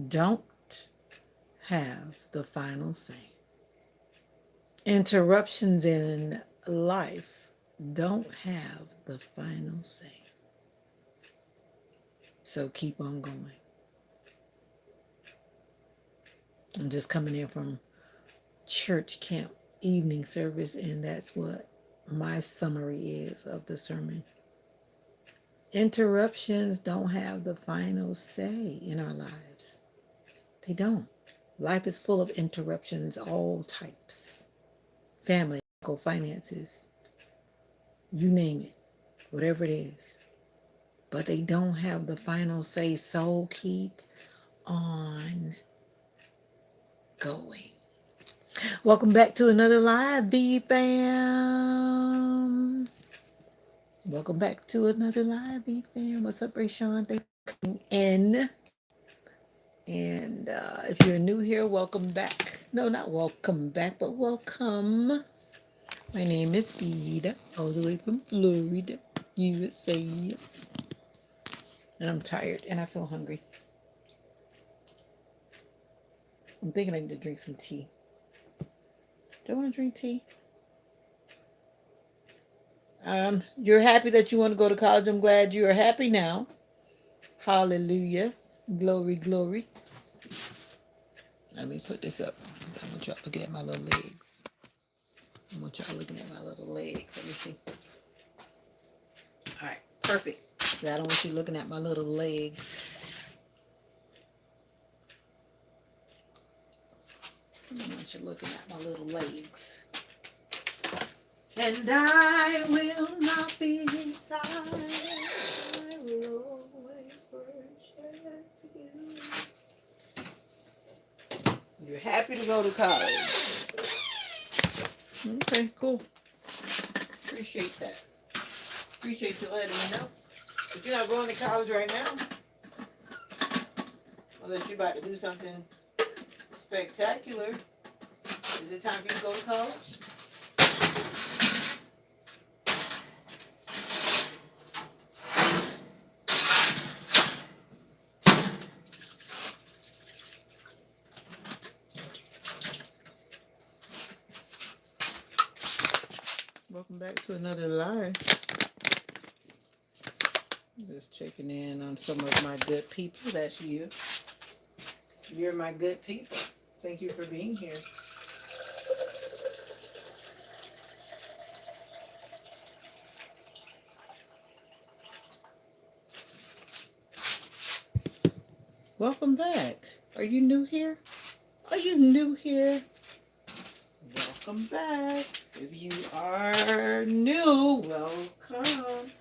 don't have the final say. Interruptions in life don't have the final say. So keep on going. I'm just coming in from church camp evening service, and that's what my summary is of the sermon. Interruptions don't have the final say in our lives. They don't. Life is full of interruptions, all types. Family, finances, you name it, whatever it is. But they don't have the final say, so keep on going. Welcome back to another live, B fam. Welcome back to another live, B fam. What's up, Rayshawn? Thanks for coming in. And if you're new here, welcome back. No, not welcome back, but welcome. My name is Veda, all the way from Florida, USA. And I'm tired and I feel hungry. I'm thinking I need to drink some tea. Do I want to drink tea? You're happy that you want to go to college. I'm glad you are happy now. Hallelujah. Glory, glory. Let me put this up. I want y'all looking at my little legs. I want y'all looking at my little legs. Let me see. All right, perfect. I don't want you looking at my little legs. I don't want you looking at my little legs. And I will not be silent. I will always worship you. You're happy to go to college. Okay, cool. Appreciate that. Appreciate you letting me know. But you're not going to college right now. Unless you're about to do something spectacular. Is it time for you to go to college? Welcome back to another live. Just checking in on some of my good people. That's you. You're my good people. Thank you for being here. Welcome back. Are you new here? Are you new here? Welcome back. If you are new, welcome.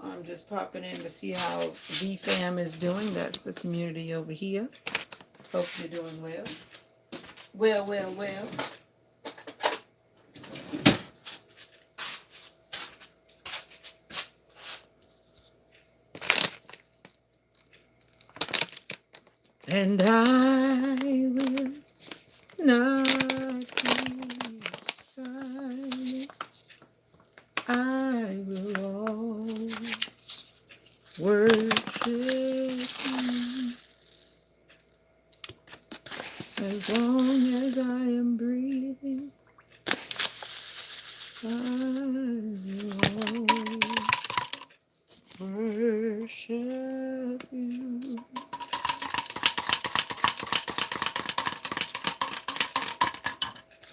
I'm just popping in to see how VFam is doing. That's the community over here. Hope you're doing well. Well. And I will not be silent. I will always worship you. As long as I am breathing, I will always worship you.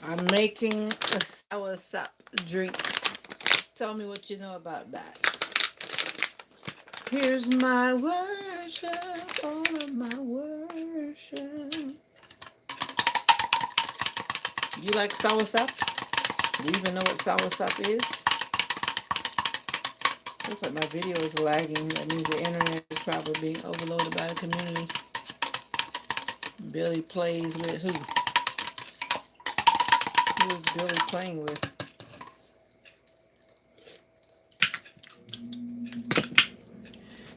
I'm making a soursop drink. Tell me what you know about that. Here's my worship, all of my worship. You like soursop? Do you even know what soursop is? Looks like my video is lagging. That means the internet is probably being overloaded by the community. Billy plays with who? Who is Billy playing with?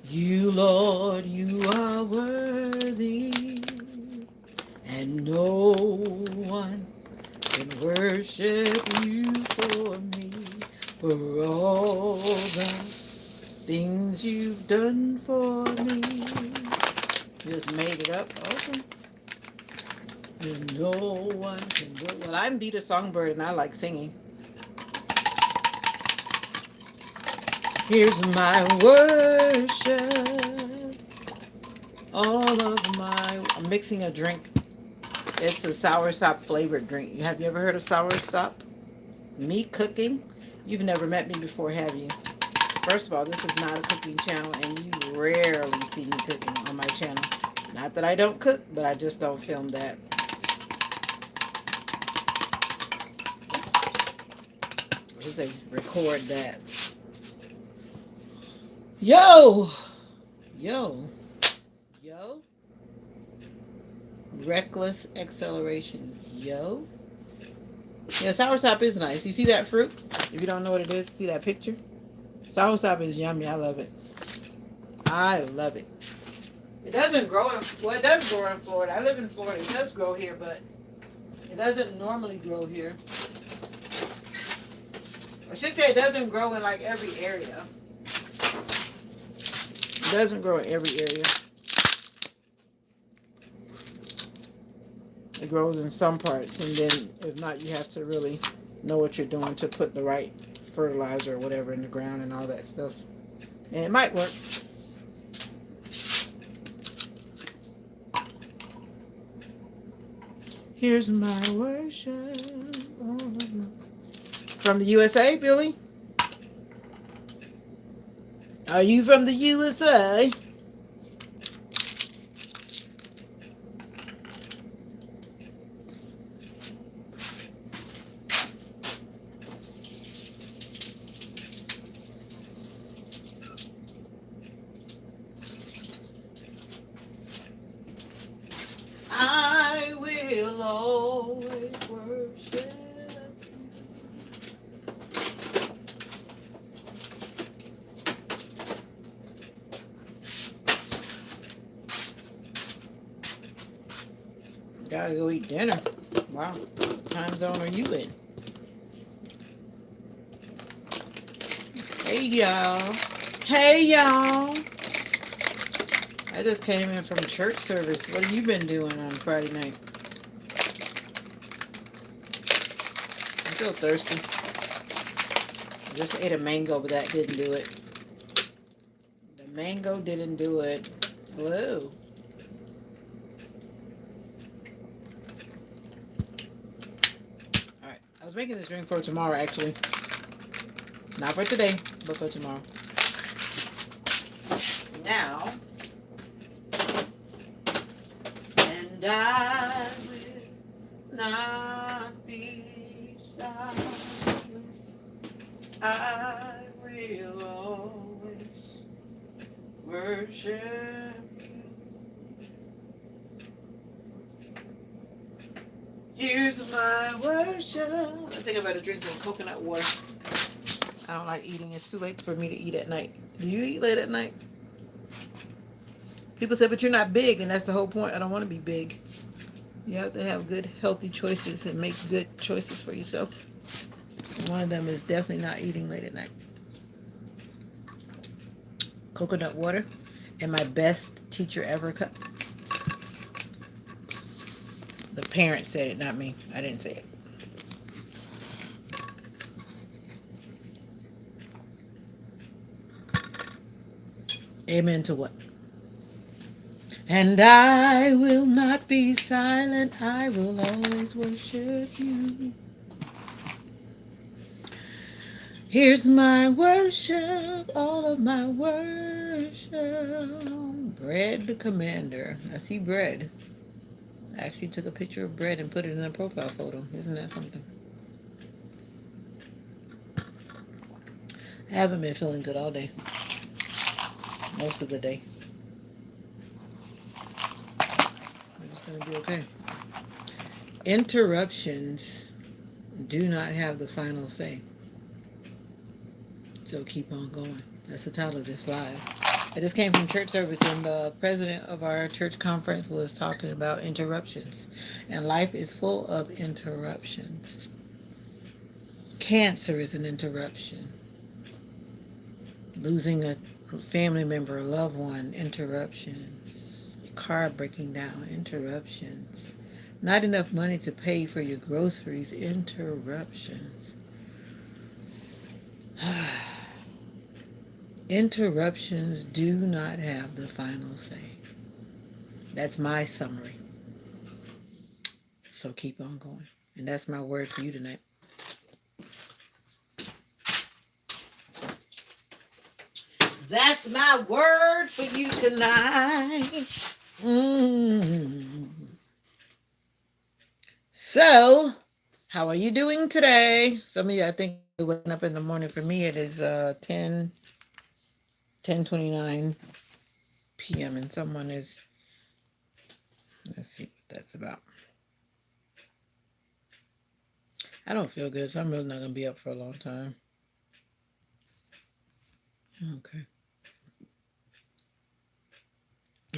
You, Lord, you are worthy, and no one can worship you for me, for all the things you've done for me. You're just made it up. Okay. And no one can do. Well, I'm Vita Songbird and I like singing. Here's my worship. All of my. I'm mixing a drink. It's a soursop flavored drink. Have you ever heard of soursop? Me cooking? You've never met me before, have you? First of all, this is not a cooking channel, and you rarely see me cooking on my channel. Not that I don't cook, but I just don't film that. I should say record that. Yo! Yo! Yo! Reckless acceleration. Yo! Yeah, soursop is nice. You see that fruit? If you don't know what it is, see that picture? Soursop is yummy. I love it. I love it. It doesn't grow in, well, it does grow in Florida. I live in Florida. It does grow here, but it doesn't normally grow here. I should say it doesn't grow in like every area. It doesn't grow in every area. It grows in some parts, and then if not, you have to really know what you're doing to put the right fertilizer or whatever in the ground and all that stuff. And it might work. Here's my worship. From the USA, Billy? Are you from the USA? I will always worship. Gotta go eat dinner. Wow. What time zone are you in? Hey, y'all. Hey, y'all. I just came in from church service. What have you been doing on Friday night? I feel thirsty. I just ate a mango, but that didn't do it. The mango didn't do it. Hello. Alright. I was making this drink for tomorrow, actually. Not for today, but for tomorrow. Now. And I will not be silent. I will always worship you. Here's my worship. I think I better drink some coconut water. I don't like eating. It's too late for me to eat at night. Do you eat late at night? People say, but you're not big, and that's the whole point. I don't want to be big. You have to have good, healthy choices and make good choices for yourself. And one of them is definitely not eating late at night. Coconut water and my best teacher ever cup. The parent said it, not me. I didn't say it. Amen to what? And I will not be silent. I will always worship you. Here's my worship, all of my worship. Bread the Commander. I see bread. I actually took a picture of bread and put it in a profile photo. Isn't that something? I haven't been feeling good all day. Most of the day. It's going to be okay. Interruptions do not have the final say. So keep on going. That's the title of this live. I just came from church service and the president of our church conference was talking about interruptions. And life is full of interruptions. Cancer is an interruption. Losing a family member, a loved one, interruptions. car breaking down. Interruptions. Not enough money to pay for your groceries. Interruptions. Interruptions do not have the final say. That's my summary. So keep on going. And that's my word for you tonight. That's my word for you tonight. So, how are you doing today? Some of you, I think, waking up in the morning. For me, it is 10:29 p.m. and someone is, let's see what that's about. I don't feel good, so I'm really not going to be up for a long time. Okay.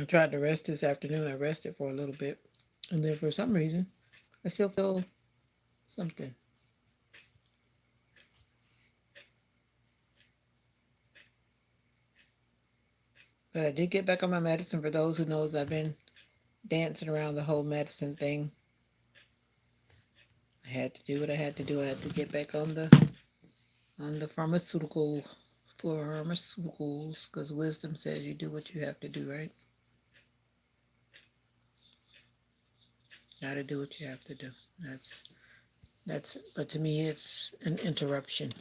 I tried to rest this afternoon. I rested for a little bit. And then for some reason, I still feel something. But I did get back on my medicine. For those who knows, I've been dancing around the whole medicine thing. I had to do what I had to do. I had to get back on the pharmaceuticals because wisdom says you do what you have to do, right? Gotta do what you have to do. But to me, it's an interruption.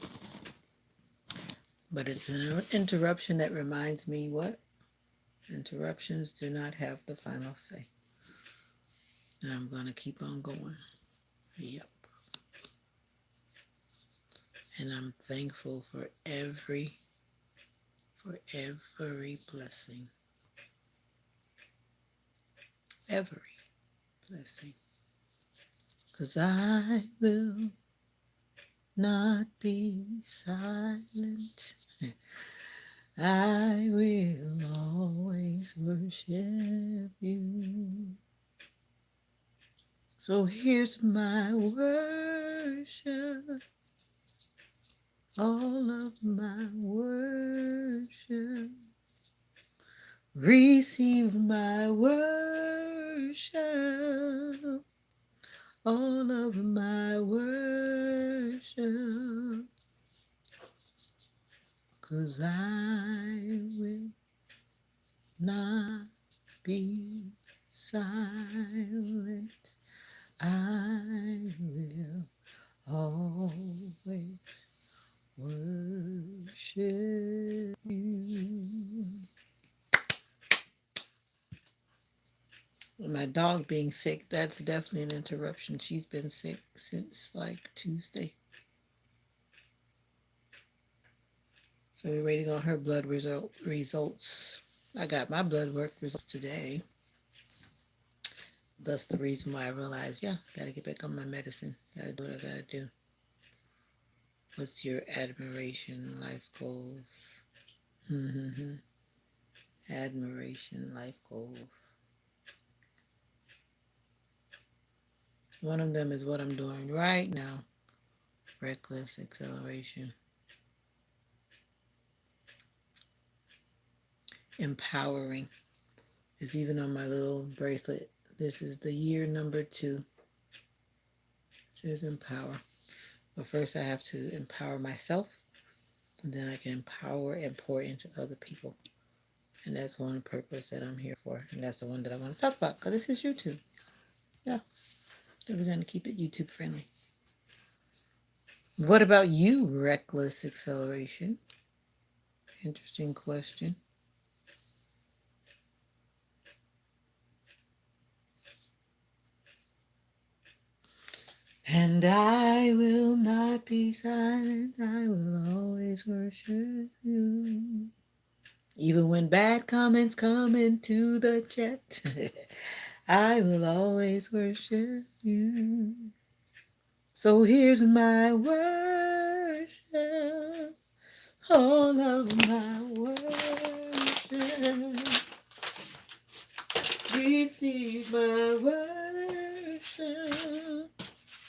But it's an interruption that reminds me what? Interruptions do not have the final say. And I'm going to keep on going. Yep. And I'm thankful for every blessing. Every blessing. Because I will not be silent. I will always worship you. So here's my worship, all of my worship. Receive my worship, all of my worship. 'Cause I will not be silent. I will always worship you. My dog being sick, that's definitely an interruption. She's been sick since like Tuesday. So we're waiting on her blood results. I got my blood work results today. That's the reason why I realized, gotta get back on my medicine. Gotta do what I gotta do. What's your admiration, life goals? Admiration, life goals. One of them is what I'm doing right now. Reckless acceleration. Empowering is even on my little bracelet. This is the year number 2. It says empower. But first I have to empower myself, and then I can empower and pour into other people. And that's one purpose that I'm here for. And that's the one that I want to talk about, because this is YouTube. Yeah. So we're going to keep it YouTube friendly. What about you, reckless acceleration? Interesting question. And I will not be silent. I will always worship you. Even when bad comments come into the chat, I will always worship you. So here's my worship, all of my worship. Receive my worship.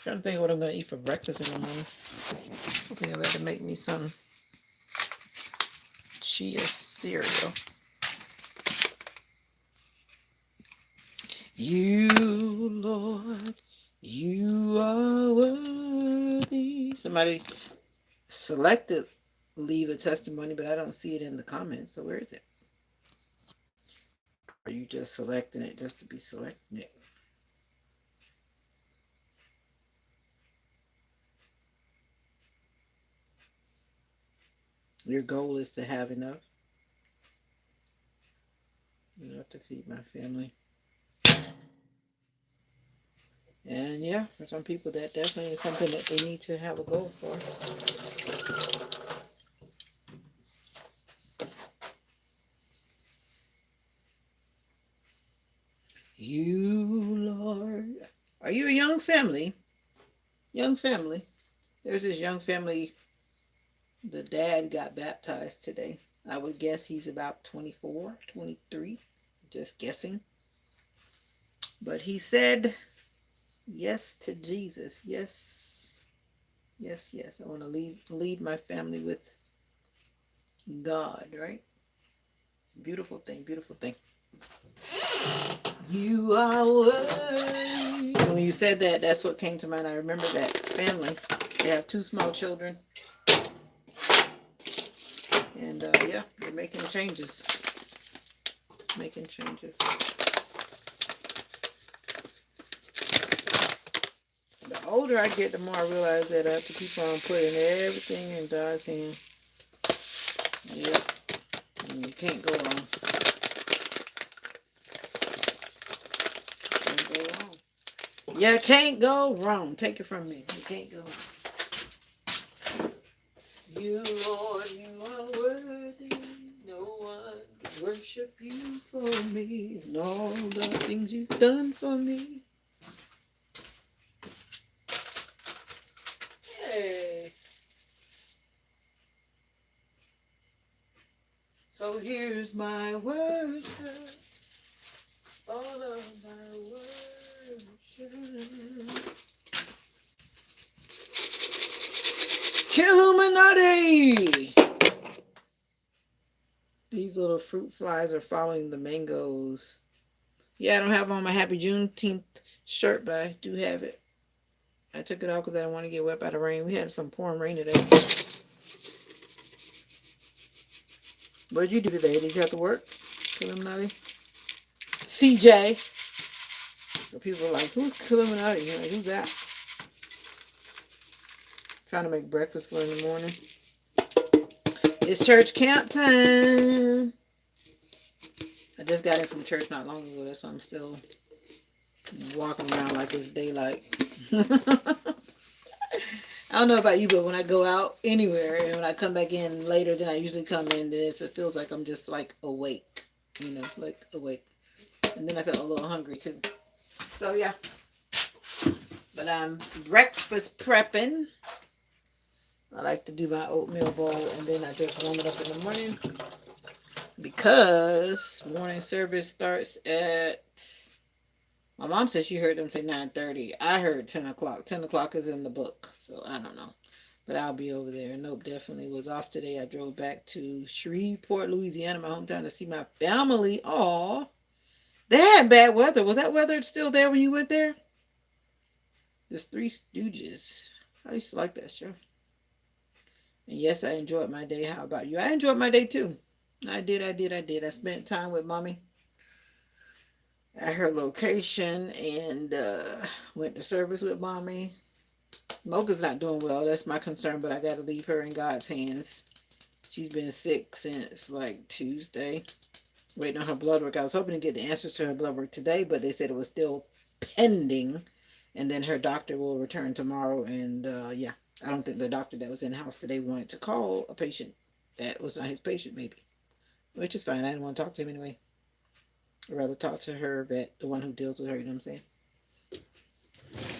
Trying to think of what I'm going to eat for breakfast in the morning. I think I better make me some chia cereal. You, Lord, you are worthy. Somebody selected leave a testimony, but I don't see it in the comments. So where is it? Or are you just selecting it just to be selecting it? Your goal is to have enough to feed my family. And yeah, for some people, that definitely is something that they need to have a goal for. You, Lord. Are you a young family? Young family. There's this young family. The dad got baptized today. I would guess he's about 24, 23. Just guessing. But he said yes to Jesus. Yes. Yes, yes. I want to lead my family with God, right? Beautiful thing, beautiful thing. You are worthy. When you said that, that's what came to mind. I remember that family. They have two small children. And yeah, they're making changes. Making changes. The older I get, the more I realize that I have to keep on putting everything in God's hands. Yeah. And you can't go wrong. Can't go wrong. You can't go wrong. Take it from me. You can't go wrong. You, Lord, you are worthy. No one can worship you for me. And all the things you've done for me. Hey. So here's my worship. All of my worship. Illuminati! These little fruit flies are following the mangoes. Yeah, I don't have on my Happy Juneteenth shirt, but I do have it. I took it off because I didn't want to get wet by the rain. We had some pouring rain today. What did you do today? Did you have to work? Illuminati? CJ. So people are like, who's Illuminati? You're like, who's that? Trying to make breakfast for in the morning. It's church camp time. I just got in from church not long ago. That's why I'm still walking around like it's daylight. I don't know about you, but when I go out anywhere and when I come back in later than I usually come in, then it feels like I'm just like awake. Like awake. And then I feel a little hungry too. So yeah. But I'm breakfast prepping. I like to do my oatmeal bowl and then I just warm it up in the morning. Because morning service starts at, my mom said she heard them say 9:30. I heard 10 o'clock. 10 o'clock is in the book. So I don't know. But I'll be over there. Nope, definitely was off today. I drove back to Shreveport, Louisiana, my hometown, to see my family. Aw. They had bad weather. Was that weather still there when you went there? There's Three Stooges. I used to like that show. And yes, I enjoyed my day. How about you? I enjoyed my day too. I did. I spent time with mommy at her location and went to service with mommy. Mocha's not doing well. That's my concern, but I got to leave her in God's hands. She's been sick since like Tuesday, waiting on her blood work. I was hoping to get the answers to her blood work today, but they said it was still pending. And then her doctor will return tomorrow. And yeah, I don't think the doctor that was in the house today wanted to call a patient that was not his patient, maybe. Which is fine. I didn't want to talk to him anyway. I'd rather talk to her vet, the one who deals with her, you know what I'm saying?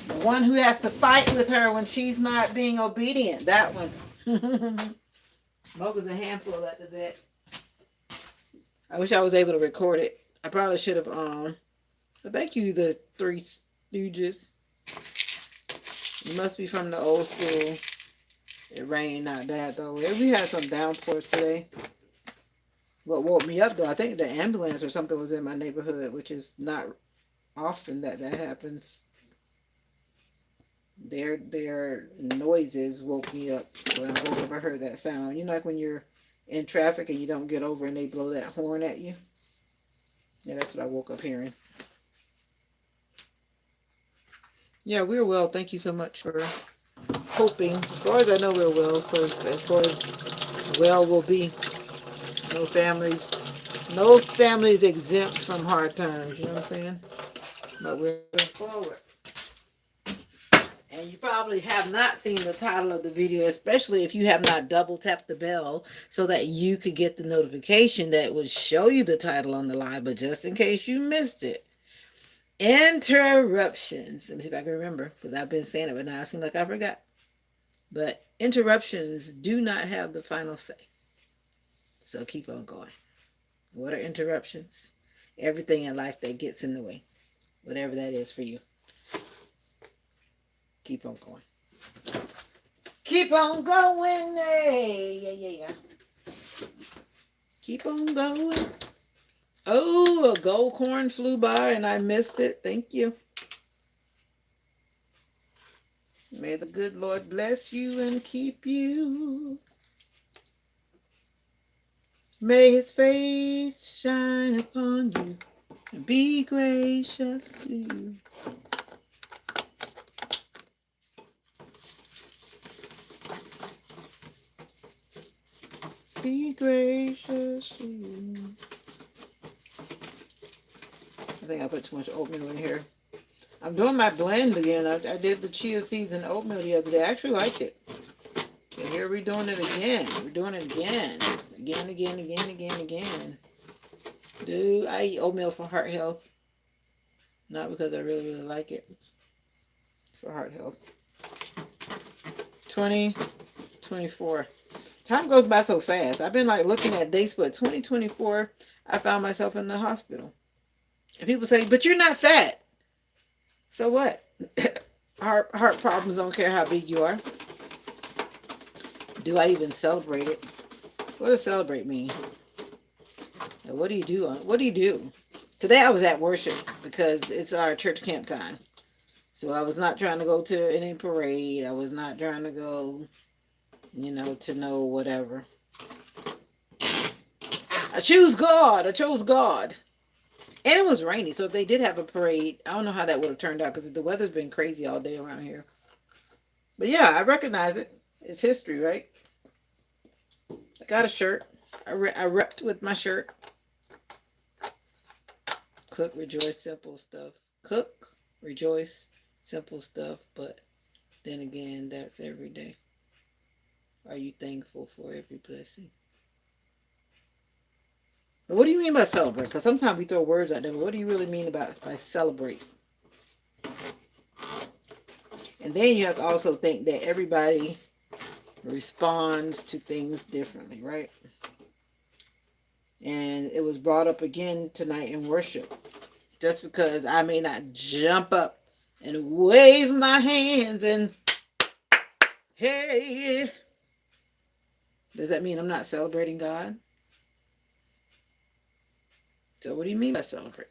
The one who has to fight with her when she's not being obedient. That one. Mocha's a handful at the vet. I wish I was able to record it. I probably should have, but thank you, the Three Stooges. It must be from the old school. It rained not bad though. We had some downpours today. What woke me up though, I think the ambulance or something was in my neighborhood, which is not often that happens. Their noises woke me up when I woke up. I heard that sound. You know, like when you're in traffic and you don't get over and they blow that horn at you. Yeah, that's what I woke up hearing. Yeah, we're well. Thank you so much for hoping. As far as I know, we're well. As far as well will be, no families, no families exempt from hard times. You know what I'm saying? But we're moving forward. And you probably have not seen the title of the video, especially if you have not double tapped the bell so that you could get the notification that would show you the title on the live. But just in case you missed it, interruptions. Let me see if I can remember because I've been saying it, but now it seems like I forgot. But interruptions do not have the final say. So keep on going. What are interruptions? Everything in life that gets in the way, whatever that is for you. Keep on going. Keep on going. Hey, yeah. Keep on going. Oh, a gold corn flew by and I missed it. Thank you. May the good Lord bless you and keep you. May his face shine upon you and be gracious to you. Be gracious to you. I think I put too much oatmeal in here. I'm doing my blend again. I did the chia seeds and oatmeal the other day. I actually liked it. And here we're doing it again. We're doing it again. Again. Do I eat oatmeal for heart health? Not because I really like it. It's for heart health. 2024. Time goes by so fast. I've been like looking at dates, but 2024, I found myself in the hospital. And people say, but you're not fat. So what? Heart problems don't care how big you are. Do I even celebrate it? What does celebrate mean? What do you do? What do you do? Today I was at worship because it's our church camp time. So I was not trying to go to any parade. I was not trying to go, to know whatever. I chose God. And it was rainy. So if they did have a parade, I don't know how that would have turned out because the weather's been crazy all day around here. But yeah, I recognize it. It's history, right? I got a shirt. I repped with my shirt. Cook, rejoice, simple stuff. Cook, rejoice, simple stuff. But then again, that's every day. Are you thankful for every blessing? But what do you mean by celebrate? Because sometimes we throw words out there. But what do you really mean by celebrate? And then you have to also think that everybody responds to things differently, right? And it was brought up again tonight in worship. Just because I may not jump up and wave my hands and hey, does that mean I'm not celebrating God? So what do you mean by celebrate?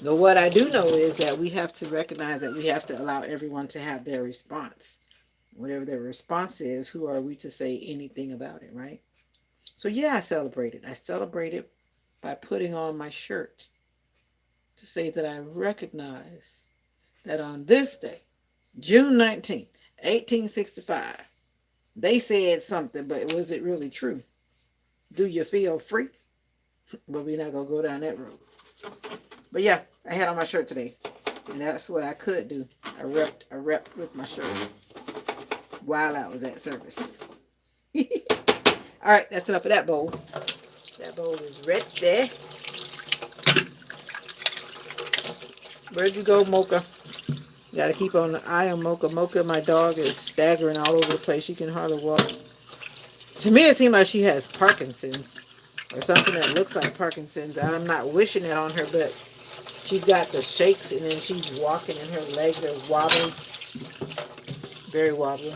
But what I do know is that we have to recognize that we have to allow everyone to have their response. Whatever their response is, who are we to say anything about it, right? So yeah, I celebrated. I celebrated by putting on my shirt to say that I recognize that on this day, June 19th, 1865, they said something, but was it really true? Do you feel free? But we're not going to go down that road. But yeah, I had on my shirt today. And that's what I could do. I repped with my shirt while I was at service. All right, that's enough of that bowl. That bowl is ready. Where'd you go, Mocha? Got to keep on the eye on Mocha. Mocha, my dog, is staggering all over the place. She can hardly walk. To me, it seems like she has Parkinson's or something that looks like Parkinson's. I'm not wishing it on her, but she's got the shakes and then she's walking and her legs are wobbly. Very wobbly.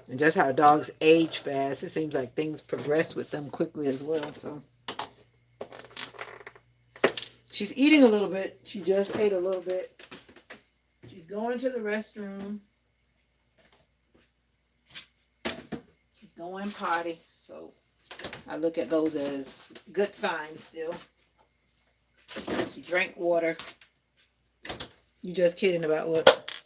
And just how dogs age fast, it seems like things progress with them quickly as well. So She's eating a little bit. She just ate a little bit. She's going to the restroom. She's going potty. So I look at those as good signs still. She drank water. You just kidding about what?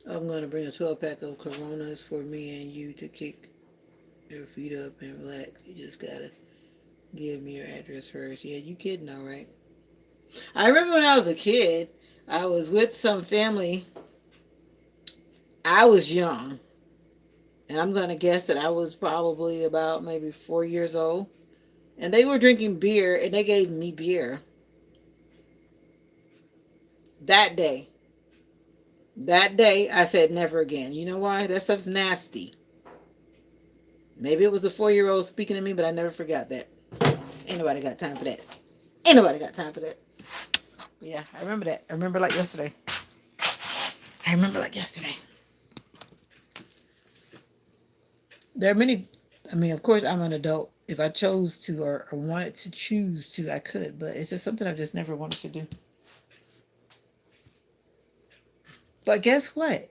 I'm going to bring a 12-pack of Coronas for me and you to kick your feet up and relax. You just got to give me your address first. Yeah, you kidding, all right. I remember when I was a kid, I was with some family. I was young. And I'm going to guess that I was probably about maybe 4 years old. And they were drinking beer and they gave me beer that day. That day, I said never again. You know why? That stuff's nasty. Maybe it was a 4-year-old speaking to me, but I never forgot that. Ain't nobody got time for that. Ain't nobody got time for that. But yeah, I remember that. I remember like yesterday. I remember like yesterday. There are many, I mean, of course, I'm an adult. If I chose to or wanted to choose to, I could, but it's just something I've just never wanted to do. But guess what?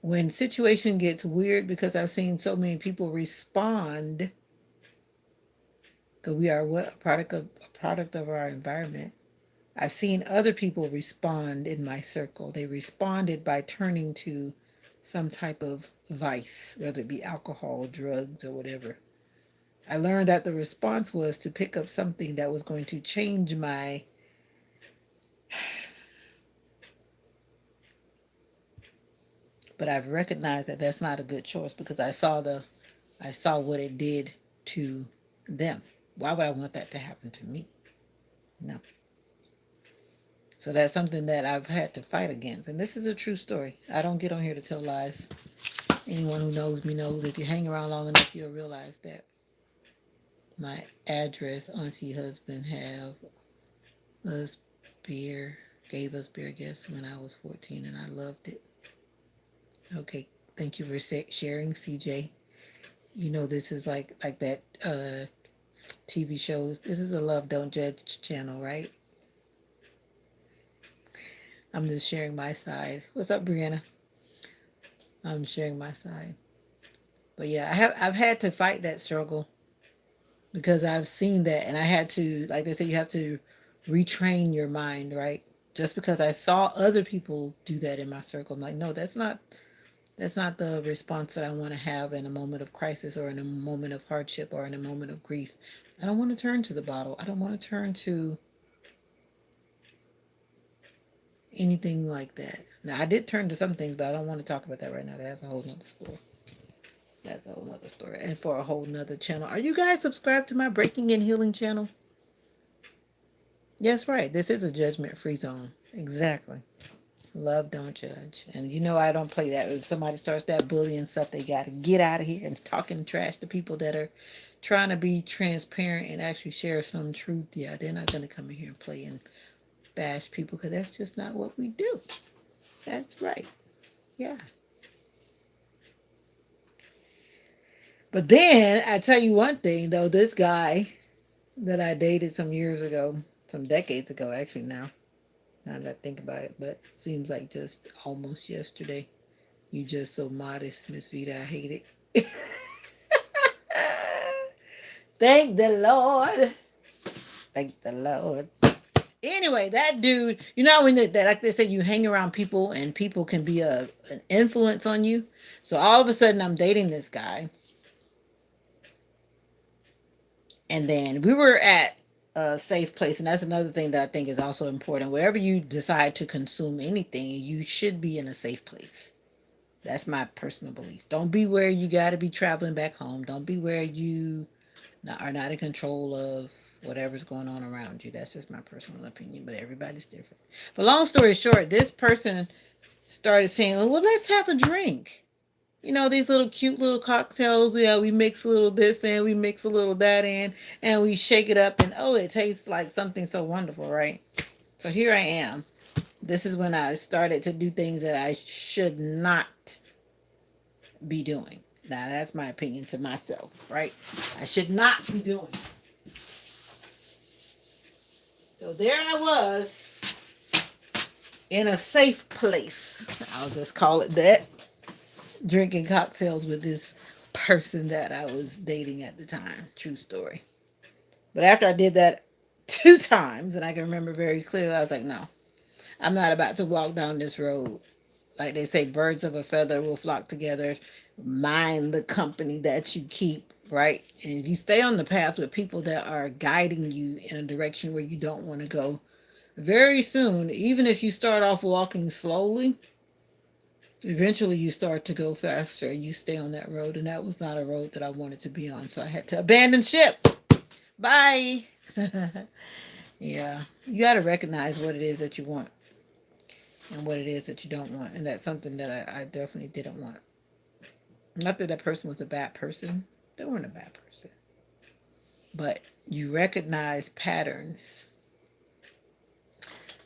When situation gets weird, because I've seen so many people respond, because we are what a product of our environment. I've seen other people respond in my circle. They responded by turning to some type of vice, whether it be alcohol, drugs, or whatever. I learned that the response was to pick up something that was going to change my. But I've recognized that that's not a good choice because I saw what it did to them. Why would I want that to happen to me? No. So that's something that I've had to fight against. And this is a true story. I don't get on here to tell lies. Anyone who knows me knows if you hang around long enough, you'll realize that my address, auntie, husband have us beer, gave us beer, I guess, when I was 14, and I loved it. Okay, thank you for sharing, CJ. You know this is like that TV shows. This is a Love Don't Judge channel, right? I'm just sharing my side. What's up, Brianna? I'm sharing my side. But yeah, I've had to fight that struggle because I've seen that, and I had to, like they say, you have to retrain your mind, right? Just because I saw other people do that in my circle, I'm like, no, that's not the response that I want to have in a moment of crisis or in a moment of hardship or in a moment of grief. I don't want to turn to the bottle. I don't want to turn to anything like that. Now, I did turn to some things, but I don't want to talk about that right now. That's a whole nother story. That's a whole nother story. And for a whole nother channel. Are you guys subscribed to my Breaking and Healing channel? Yes, right. This is a judgment-free zone. Exactly. Love, don't judge. And you know I don't play that. If somebody starts that bullying stuff, they got to get out of here and talking trash to people that are trying to be transparent and actually share some truth. Yeah, they're not going to come in here and play and bash people because that's just not what we do. That's right. Yeah. But then I tell you one thing though, this guy that I dated some years ago, some decades ago actually now that I think about it, but seems like just almost yesterday. You just so modest, Miss Vita. I hate it. Thank the Lord. Thank the Lord. Anyway, that dude, you know when that like they say, you hang around people and people can be an influence on you. So all of a sudden, I'm dating this guy, and then we were at a safe place, and that's another thing that I think is also important. Wherever you decide to consume anything, you should be in a safe place. That's my personal belief. Don't be where you got to be traveling back home. Don't be where you are not in control of whatever's going on around you. That's just my personal opinion, but everybody's different. But long story short, this person started saying, well, let's have a drink. You know, these little cute little cocktails. Yeah, we mix a little this in, we mix a little that in, and we shake it up, and oh, it tastes like something so wonderful, right? So here I am. This is when I started to do things that I should not be doing. Now, that's my opinion to myself, right? I should not be doing. So there I was in a safe place. I'll just call it that. Drinking cocktails with this person that I was dating at the time. True story. But after I did that 2 times, and I can remember very clearly, I was like, no, I'm not about to walk down this road. Like they say, birds of a feather will flock together. Mind the company that you keep, right? And if you stay on the path with people that are guiding you in a direction where you don't want to go, very soon, even if you start off walking slowly, eventually you start to go faster. You stay on that road, and that was not a road that I wanted to be on, so I had to abandon ship. Bye. Yeah, you got to recognize what it is that you want and what it is that you don't want, and that's something that I definitely didn't want. Not that that person was a bad person. They weren't a bad person. But you recognize patterns.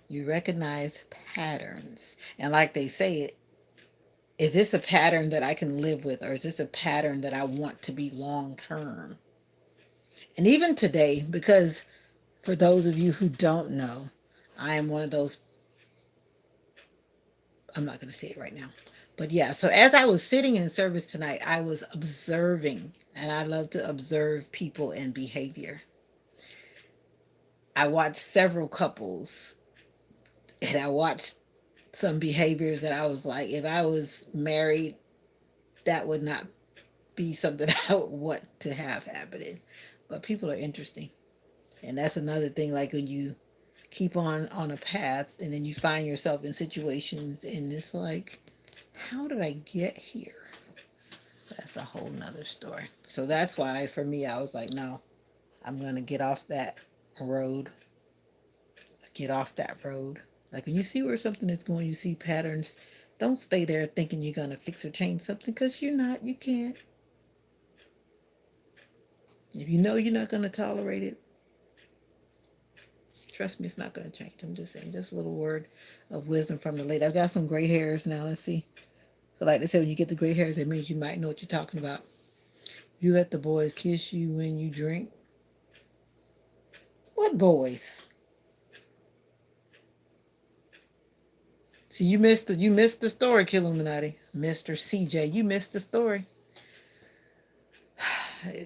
You recognize patterns. And like they say, is this a pattern that I can live with, or is this a pattern that I want to be long term? And even today, because for those of you who don't know, I am one of those, I'm not going to say it right now. But yeah, so as I was sitting in service tonight, I was observing, and I love to observe people and behavior. I watched several couples, and I watched some behaviors that I was like, if I was married, that would not be something I would want to have happening. But people are interesting. And that's another thing, like when you keep on a path and then you find yourself in situations and it's like, how did I get here? That's a whole nother story. So that's why for me I was like, no, I'm gonna get off that road. Get off that road. Like when you see where something is going, you see patterns. Don't stay there thinking you're gonna fix or change something because you're not. You can't. If you know you're not gonna tolerate it, trust me, it's not gonna change. I'm just saying, just a little word of wisdom from the lady. I've got some gray hairs now. Let's see. So like they said, when you get the gray hairs, it means you might know what you're talking about. You let the boys kiss you when you drink. What boys? See, you missed the story, Killuminati. Mr. CJ, you missed the story.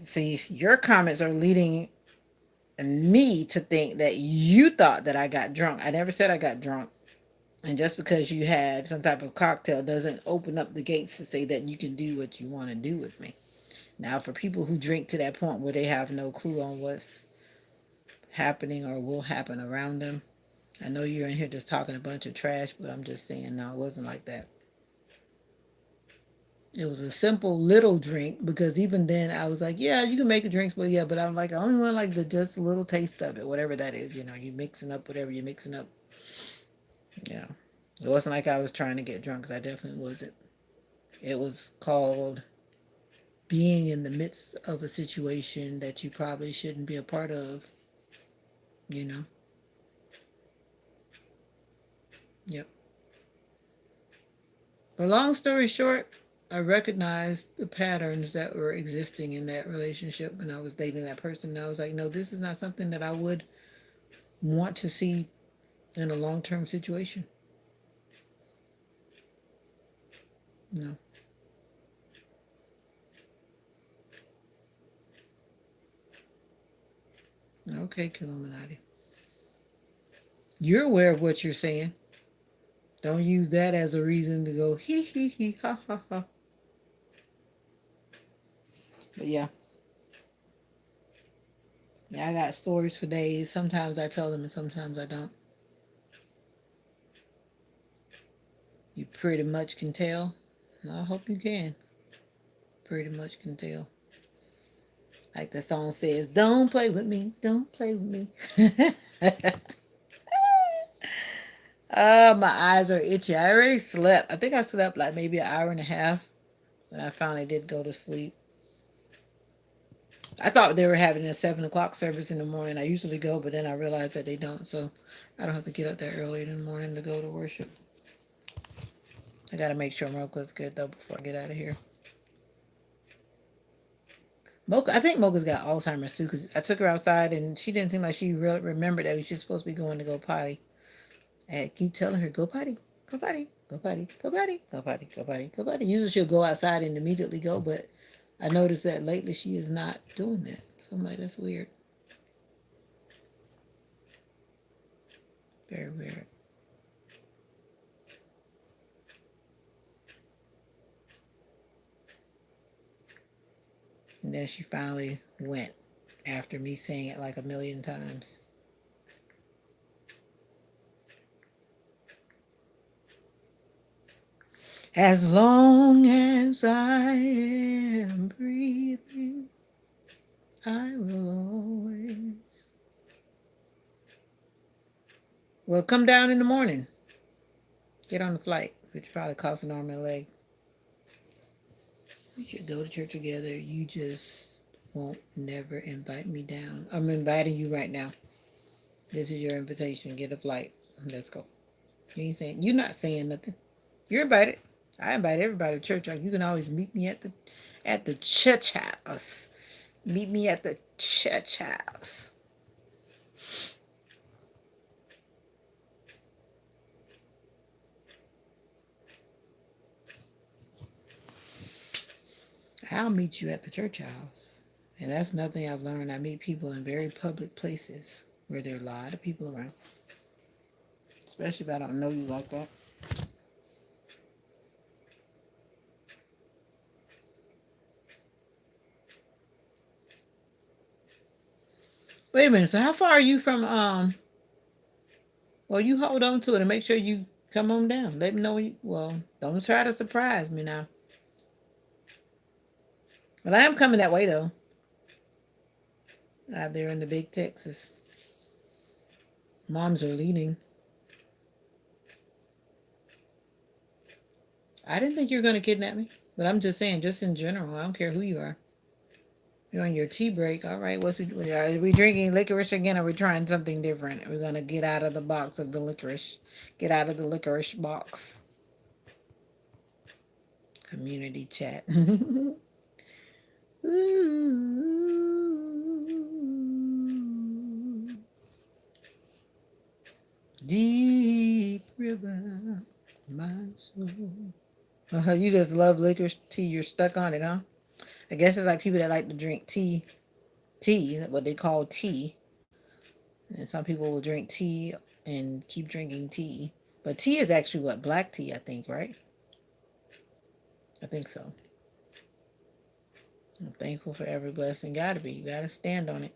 See, your comments are leading me to think that you thought that I got drunk. I never said I got drunk. And just because you had some type of cocktail doesn't open up the gates to say that you can do what you want to do with me. Now, for people who drink to that point where they have no clue on what's happening or will happen around them, I know you're in here just talking a bunch of trash, but I'm just saying, no, it wasn't like that. It was a simple little drink because even then I was like, yeah, you can make the drinks, but yeah, but I'm like, I only want like the just a little taste of it, whatever that is. You mixing up whatever you're mixing up. Yeah, it wasn't like I was trying to get drunk, 'cause I definitely wasn't. It was called being in the midst of a situation that you probably shouldn't be a part of. You know. Yep. But long story short, I recognized the patterns that were existing in that relationship when I was dating that person. And I was like, no, this is not something that I would want to see in a long term situation. No. Okay, Illuminati. You're aware of what you're saying. Don't use that as a reason to go hee hee hee ha ha ha. But yeah. Yeah, I got stories for days. Sometimes I tell them and sometimes I don't. You pretty much can tell. I hope you can. Pretty much can tell. Like the song says, don't play with me, don't play with me. My eyes are itchy. I already slept. I think I slept like maybe an hour and a half when I finally did go to sleep. I thought they were having a 7 o'clock service in the morning. I usually go, but then I realized that they don't, so I don't have to get up that early in the morning to go to worship. I gotta make sure Mocha's good though before I get out of here. Mocha, I think Mocha's got Alzheimer's too because I took her outside and she didn't seem like she really remembered that she was supposed to be going to go potty. And I keep telling her, go potty, go potty, go potty, go potty, go potty, go potty, go potty. Usually she'll go outside and immediately go, but I noticed that lately she is not doing that. So I'm like, that's weird. Very weird. And then she finally went after me saying it like a million times. As long as I am breathing, I will always. Well, come down in the morning. Get on the flight, which probably costs an arm and a leg. We should go to church together. You just won't never invite me down. I'm inviting you right now. This is your invitation. Get a flight. Let's go. You ain't saying you're not saying nothing. You're invited. I invite everybody to church. You can always meet me at the church house. Meet me at the church house. I'll meet you at the church house. And that's nothing I've learned. I meet people in very public places where there are a lot of people around. Especially if I don't know you like that. Wait a minute. So how far are you from well you hold on to it and make sure you come on down. Let me know when you well, don't try to surprise me now. But I am coming that way though. Out there in the big Texas. Moms are leading. I didn't think you were going to kidnap me, but I'm just saying, just in general, I don't care who you are. You're on your tea break. All right, are we drinking licorice again? Or are we trying something different? We're going to get out of the box of the licorice. Get out of the licorice box. Community chat. Deep river, my soul. You just love licorice tea. You're stuck on it, huh? I guess it's like people that like to drink tea, what they call tea. And some people will drink tea and keep drinking tea. But tea is actually what? Black tea, I think, right? I think so. I'm thankful for every blessing. Gotta be. You gotta stand on it.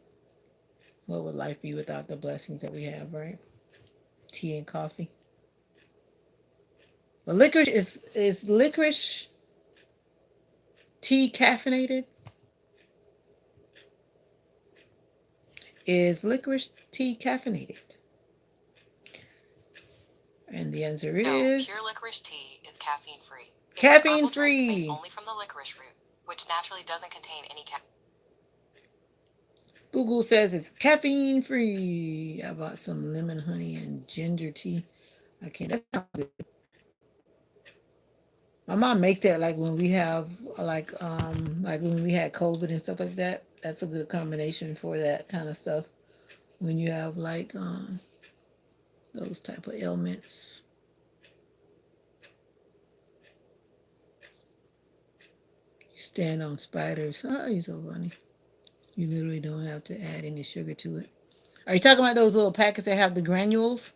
What would life be without the blessings that we have, right? Tea and coffee. But licorice is licorice tea caffeinated? Is licorice tea caffeinated? And the answer is no. Pure licorice tea is caffeine free. Caffeine free. Only from the licorice root, which naturally doesn't contain any caffeine. Google says it's caffeine free. I bought some lemon honey and ginger tea. I can't. That sounds good. My mom makes that like when we have like when we had COVID and stuff like that. That's a good combination for that kind of stuff. When you have like those type of ailments. You stand on spiders. Oh, you're so funny. You literally don't have to add any sugar to it. Are you talking about those little packets that have the granules?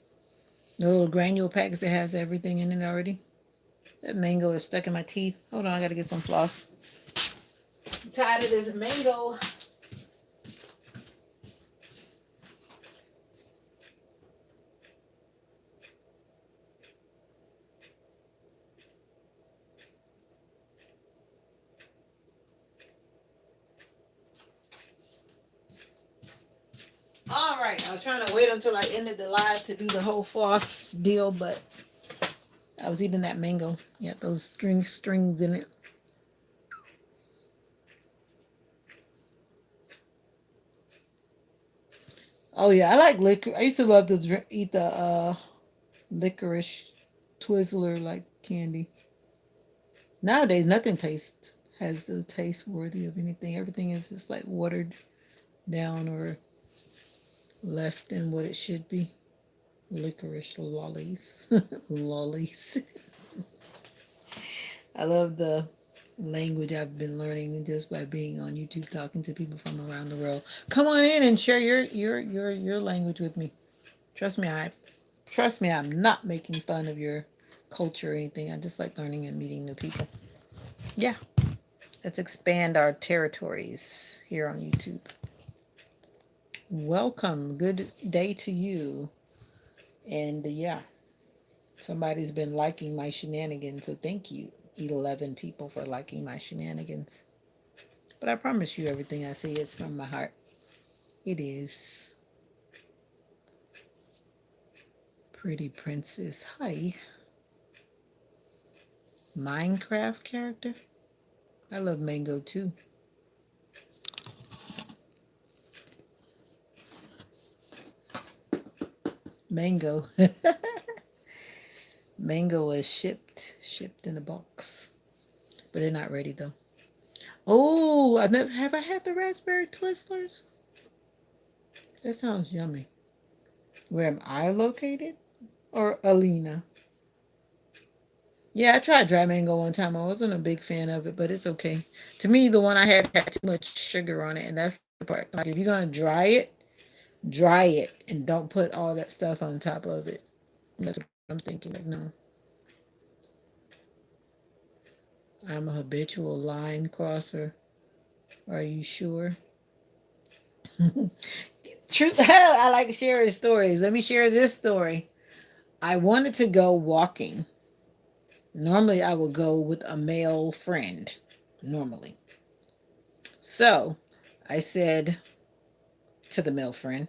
The little granule packets that has everything in it already? That mango is stuck in my teeth. Hold on, I gotta get some floss. I'm tired of this mango. All right, I was trying to wait until I ended the live to do the whole floss deal, but I was eating that mango. Yeah, those strings in it. Oh yeah, I like liquor. I used to love to eat the licorice Twizzler like candy. Nowadays, nothing tastes has the taste worthy of anything. Everything is just like watered down or less than what it should be. Licorice lollies. Lollies. I love the language I've been learning just by being on YouTube talking to people from around the world. Come on in and share your language with me. Trust me, I'm not making fun of your culture or anything. I just like learning and meeting new people. Yeah, let's expand our territories here on YouTube. Welcome. Good day to you. And yeah, somebody's been liking my shenanigans, so thank you, 11 people, for liking my shenanigans. But I promise you, everything I say is from my heart. It is. Pretty princess. Hi. Minecraft character? I love Mango too. Mango. Mango is shipped in a box. But they're not ready though. Oh, I've never have I had the raspberry twizzlers? That sounds yummy. Where am I located? Or Alina? Yeah, I tried dry mango one time. I wasn't a big fan of it, but it's okay. To me, the one I had too much sugar on it, and that's the part. Like, if you're gonna dry it, and don't put all that stuff on top of it. That's what I'm thinking. Like, no, I'm a habitual line crosser. Are you sure? Truth, I like sharing stories. Let me share this story. I wanted to go walking. Normally, I would go with a male friend. Normally. So, I said to the male friend,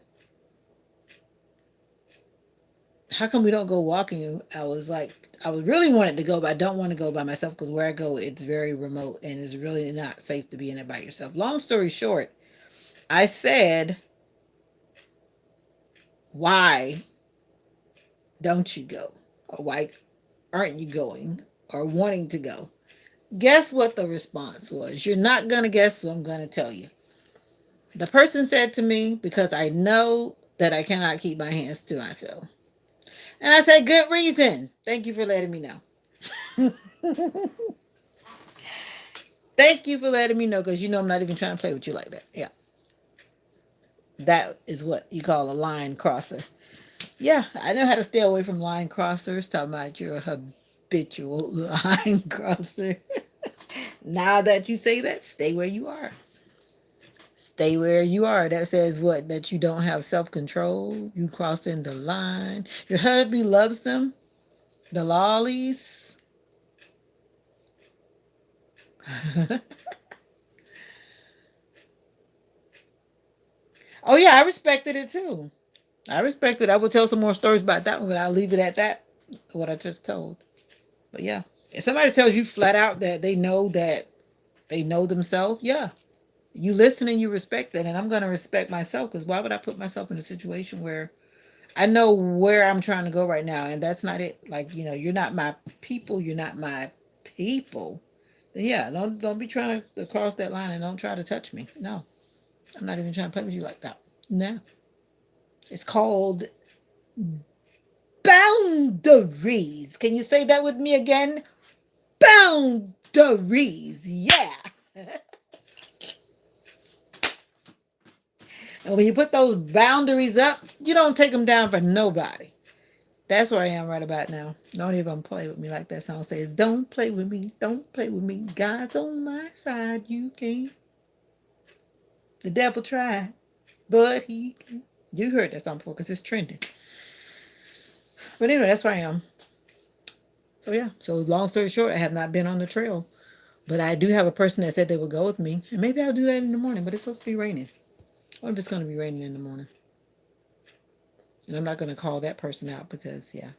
how come we don't go walking? I was like, I was really wanted to go, but I don't want to go by myself because where I go, it's very remote and it's really not safe to be in it by yourself. Long story short, I said, why don't you go? Or why aren't you going or wanting to go? Guess what the response was? You're not going to guess what I'm going to tell you. The person said to me, because I know that I cannot keep my hands to myself. And I said, good reason. Thank you for letting me know. Thank you for letting me know because you know I'm not even trying to play with you like that. Yeah. That is what you call a line crosser. Yeah, I know how to stay away from line crossers. Talking about you're a habitual line crosser. Now that you say that, stay where you are. Stay where you are. That says what? That you don't have self control. You crossing the line. Your hubby loves them. The lollies. Oh yeah, I respected it too. I respect it. I will tell some more stories about that one, but I'll leave it at that. What I just told. But yeah, if somebody tells you flat out that they know themselves, yeah, you listen and you respect that, and I'm gonna respect myself because why would I put myself in a situation where I know where I'm trying to go right now, and that's not it. Like you're not my people. You're not my people. Then yeah, don't be trying to cross that line and don't try to touch me. No, I'm not even trying to play with you like that. No, it's called boundaries. Can you say that with me again? Boundaries. Yeah. And when you put those boundaries up, you don't take them down for nobody. That's where I am right about now. Don't even play with me like that song says. Don't play with me. Don't play with me. God's on my side. You can't. The devil tried, but he can. You heard that song before because it's trending. But anyway, that's where I am. So yeah. So long story short, I have not been on the trail. But I do have a person that said they would go with me. And maybe I'll do that in the morning. But it's supposed to be raining. What if it's going to be raining in the morning? And I'm not going to call that person out because, yeah,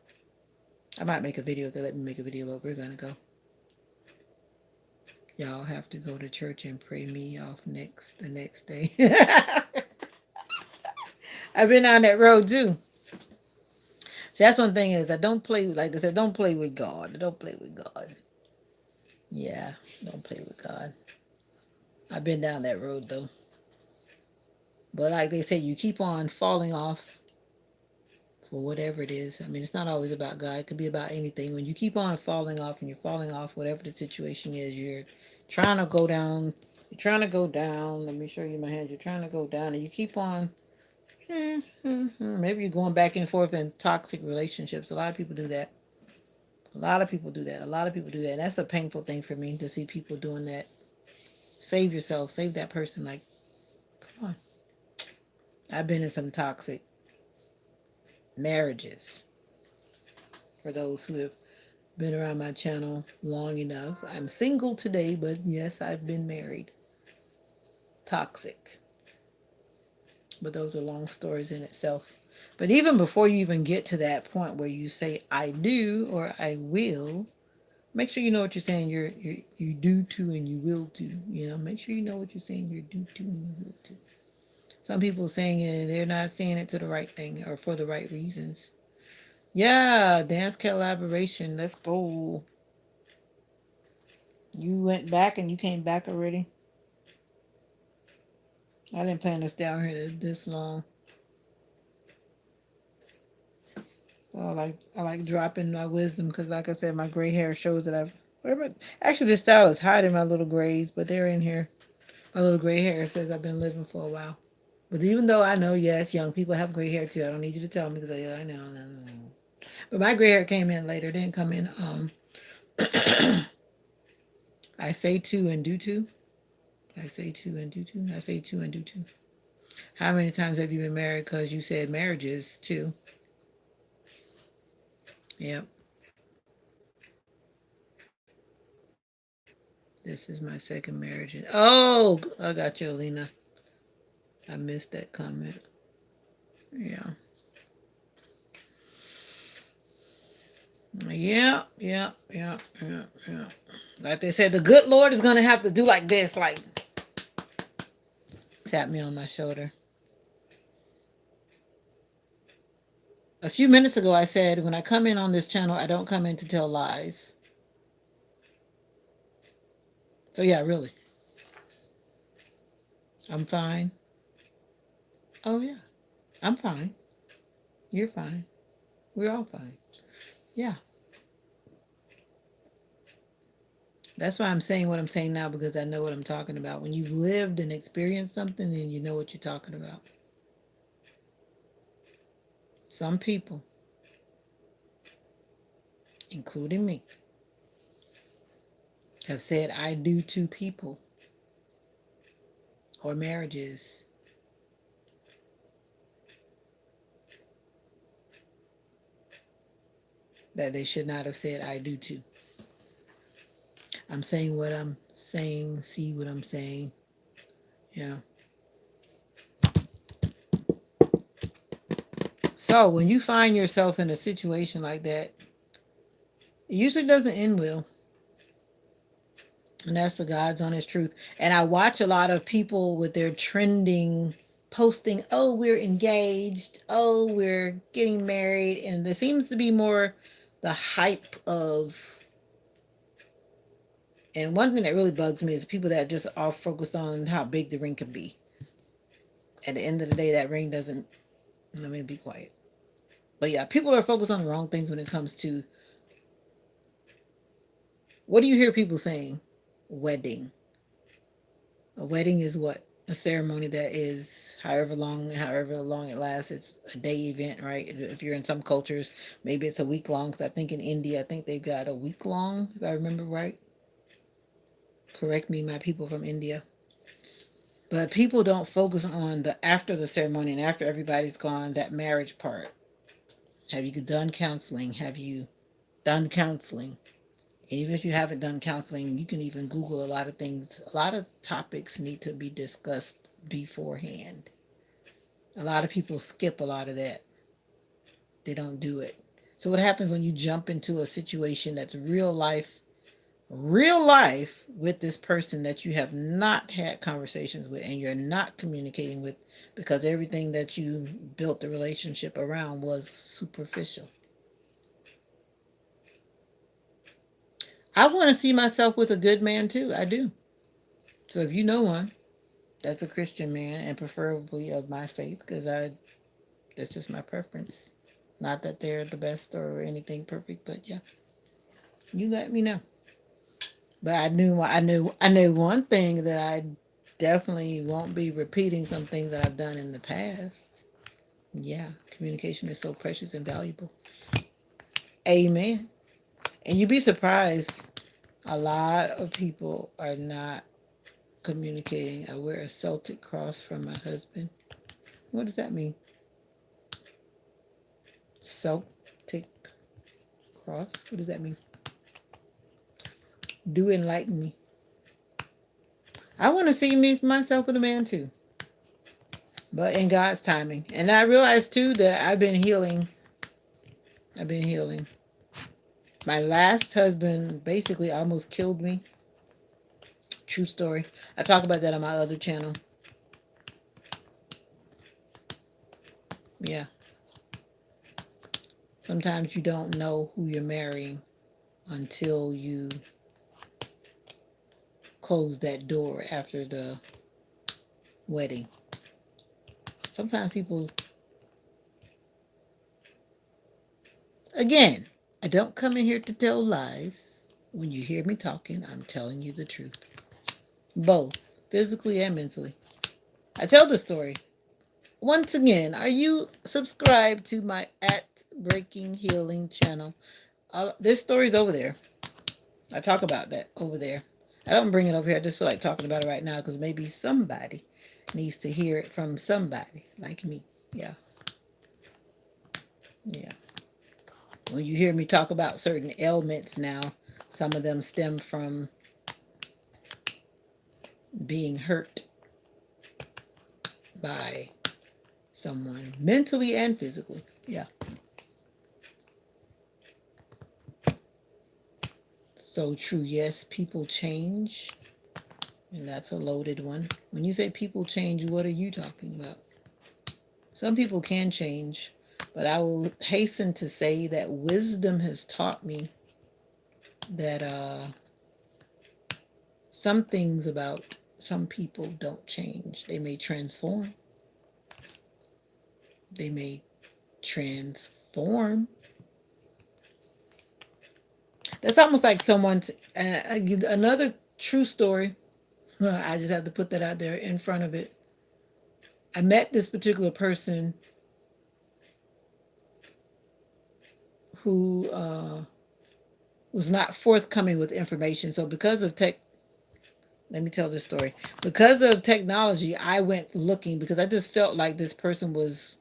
I might make a video if they let me make a video, but we're going to go. Y'all have to go to church and pray me off the next day. I've been on that road too. See, that's one thing is I don't play, like they said, don't play with God. Don't play with God. Yeah, don't play with God. I've been down that road though. But like they say, you keep on falling off for whatever it is. I mean, it's not always about God. It could be about anything. When you keep on falling off and you're falling off, whatever the situation is, you're trying to go down. You're trying to go down. Let me show you my hand. You're trying to go down, and you keep on. Maybe you're going back and forth in toxic relationships. A lot of people do that. A lot of people do that. A lot of people do that. And that's a painful thing for me to see people doing that. Save yourself. Save that person. Like, come on. I've been in some toxic marriages. For those who have been around my channel long enough, I'm single today, but yes, I've been married. Toxic. But those are long stories in itself. But even before you even get to that point where you say I do or I will, make sure you know what you're saying. You do to and you will to. You know, make sure you know what you're saying. You do to and you will to. Some people saying it and they're not saying it to the right thing or for the right reasons. Yeah, dance collaboration. Let's go. You went back and you came back already. I didn't plan to stay out here this long. I like dropping my wisdom because, like I said, my gray hair shows that I've. Actually, this style is hiding my little grays, but they're in here. My little gray hair says I've been living for a while. But even though I know, yes, young people have gray hair too. I don't need you to tell me because yeah, I know, I know. But my gray hair came in later. It didn't come in. I say two and do two. I say two and do two. I say two and do two. How many times have you been married? Because you said marriages two. Yep. This is my second marriage. Oh, I got you, Alina. I missed that comment. Yeah. Yeah, yeah, yeah, yeah, yeah. Like they said, the good Lord is going to have to do like this, like tap me on my shoulder. A few minutes ago, I said, when I come in on this channel, I don't come in to tell lies. So, yeah, really. I'm fine. Oh, yeah. I'm fine. You're fine. We're all fine. Yeah. That's why I'm saying what I'm saying now because I know what I'm talking about. When you've lived and experienced something, then you know what you're talking about. Some people, including me, have said I do to people or marriages that they should not have said I do to. I'm saying what I'm saying, see what I'm saying. Yeah. So when you find yourself in a situation like that, it usually doesn't end well. And that's the God's honest truth. And I watch a lot of people with their trending posting, oh, we're engaged, oh, we're getting married. And there seems to be more the hype of, and one thing that really bugs me is people that just are focused on how big the ring can be. At the end of the day, that ring doesn't, let me be quiet. But yeah, people are focused on the wrong things when it comes to, what do you hear people saying? Wedding. A wedding is what? A ceremony that is however long it lasts. It's a day event, right? If you're in some cultures, maybe it's a week long. Because I think in India, I think they've got a week long, if I remember right. Correct me, my people from India. But people don't focus on the after the ceremony and after everybody's gone, that marriage part. Have you done counseling? Have you done counseling? Even if you haven't done counseling, you can even Google a lot of things. A lot of topics need to be discussed beforehand. A lot of people skip a lot of that. They don't do it. So what happens when you jump into a situation that's real life with this person that you have not had conversations with and you're not communicating with because everything that you built the relationship around was superficial. I want to see myself with a good man too. I do. So if you know one that's a Christian man and preferably of my faith, because that's just my preference. Not that they're the best or anything perfect, but yeah, you let me know. But I knew one thing that I definitely won't be repeating some things that I've done in the past. Yeah, communication is so precious and valuable. Amen. And you'd be surprised, a lot of people are not communicating. I wear a Celtic cross from my husband. What does that mean? Celtic cross? What does that mean? Do enlighten me. I want to see me myself with a man too, but in God's timing. And I realized too that I've been healing. I've been healing. My last husband basically almost killed me. True story. I talk about that on my other channel. Yeah. Sometimes you don't know who you're marrying until you close that door after the wedding. Sometimes people, again, I don't come in here to tell lies. When you hear me talking, I'm telling you the truth. Both, physically and mentally. I tell the story. Once again, are you subscribed to my at Breaking Healing channel? This story's over there. I talk about that over there. I don't bring it over here. I just feel like talking about it right now because maybe somebody needs to hear it from somebody like me. Yeah. Yeah. When you hear me talk about certain ailments now, some of them stem from being hurt by someone mentally and physically. Yeah. So true. Yes, people change. And that's a loaded one. When you say people change, what are you talking about? Some people can change, but I will hasten to say that wisdom has taught me that some things about some people don't change. They may transform. They may transform. That's almost like someone's another true story. I just have to put that out there in front of it. I met this particular person who was not forthcoming with information. So because of let me tell this story. Because of technology, I went looking because I just felt like this person was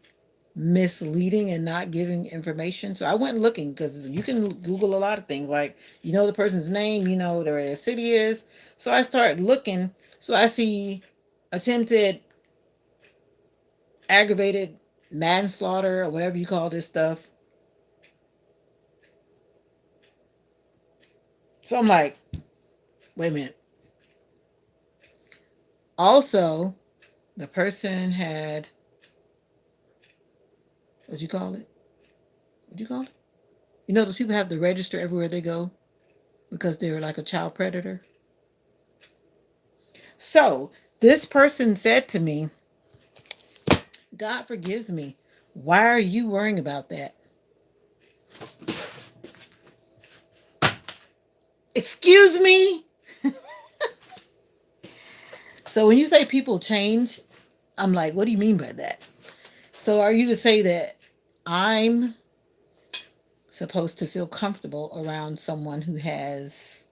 misleading and not giving information. So I went looking because you can Google a lot of things, like you know the person's name, you know where their city is. So I started looking. So I see attempted aggravated manslaughter or whatever you call this stuff. So I'm like, wait a minute. Also, the person had, what you call it? What you call it? You know those people have to register everywhere they go because they're like a child predator. So this person said to me, God forgives me. Why are you worrying about that? Excuse me? So when you say people change, I'm like, what do you mean by that? So are you to say that I'm supposed to feel comfortable around someone who has,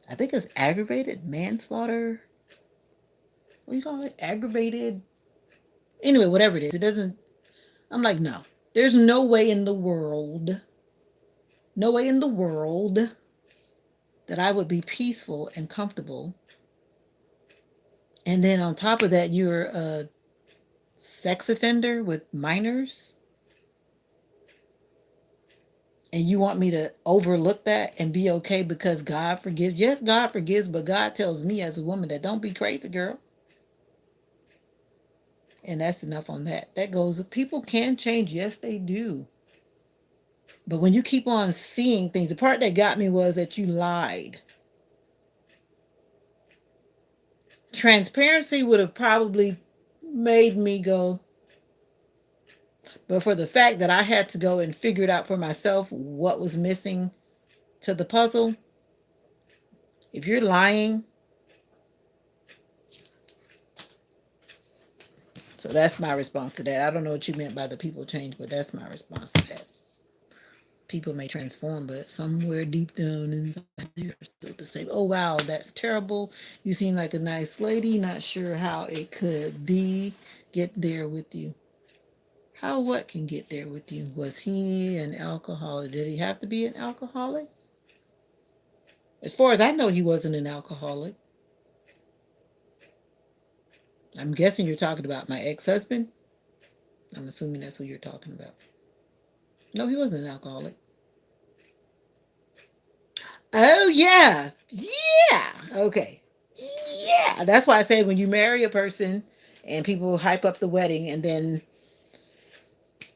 I think it's aggravated manslaughter? What do you call it? Aggravated. Anyway, whatever it is, it doesn't. I'm like, no. There's no way in the world, no way in the world that I would be peaceful and comfortable. And then on top of that, you're a sex offender with minors. And you want me to overlook that and be okay because God forgives? Yes, God forgives, but God tells me as a woman that don't be crazy, girl. And that's enough on that. That goes, people can change. Yes, they do. But when you keep on seeing things, the part that got me was that you lied. Transparency would have probably made me go, but for the fact that I had to go and figure it out for myself what was missing to the puzzle, if you're lying, so that's my response to that. I don't know what you meant by the people change, but that's my response to that. People may transform, but somewhere deep down inside, they're still the same. Oh, wow, that's terrible. You seem like a nice lady. Not sure how it could be. Get there with you. How what can get there with you? Was he an alcoholic? Did he have to be an alcoholic? As far as I know, he wasn't an alcoholic. I'm guessing you're talking about my ex husband. I'm assuming that's who you're talking about. No, he wasn't an alcoholic. Oh, yeah. Yeah. Okay. Yeah. That's why I say when you marry a person and people hype up the wedding, and then,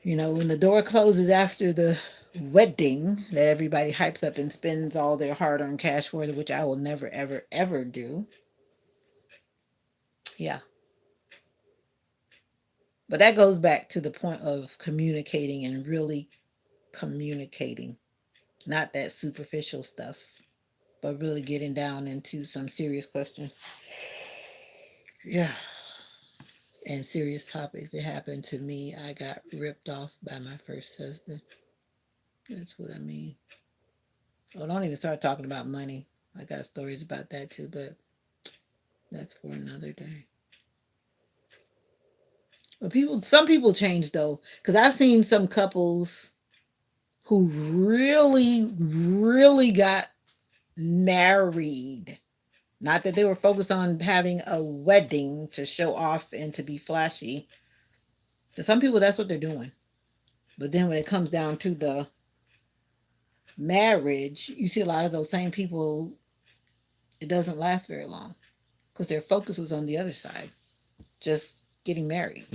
when the door closes after the wedding, that everybody hypes up and spends all their hard earned cash for it, which I will never, ever, ever do. Yeah. But that goes back to the point of communicating and really communicating, not that superficial stuff, but really getting down into some serious questions. Yeah. And serious topics. It happened to me. I got ripped off by my first husband. That's what I mean. Well, don't even start talking about money. I got stories about that too, but that's for another day. But some people change though, because I've seen some couples who really, really got married. Not that they were focused on having a wedding to show off and to be flashy. To some people, that's what they're doing. But then when it comes down to the marriage, you see a lot of those same people, it doesn't last very long because their focus was on the other side, just getting married,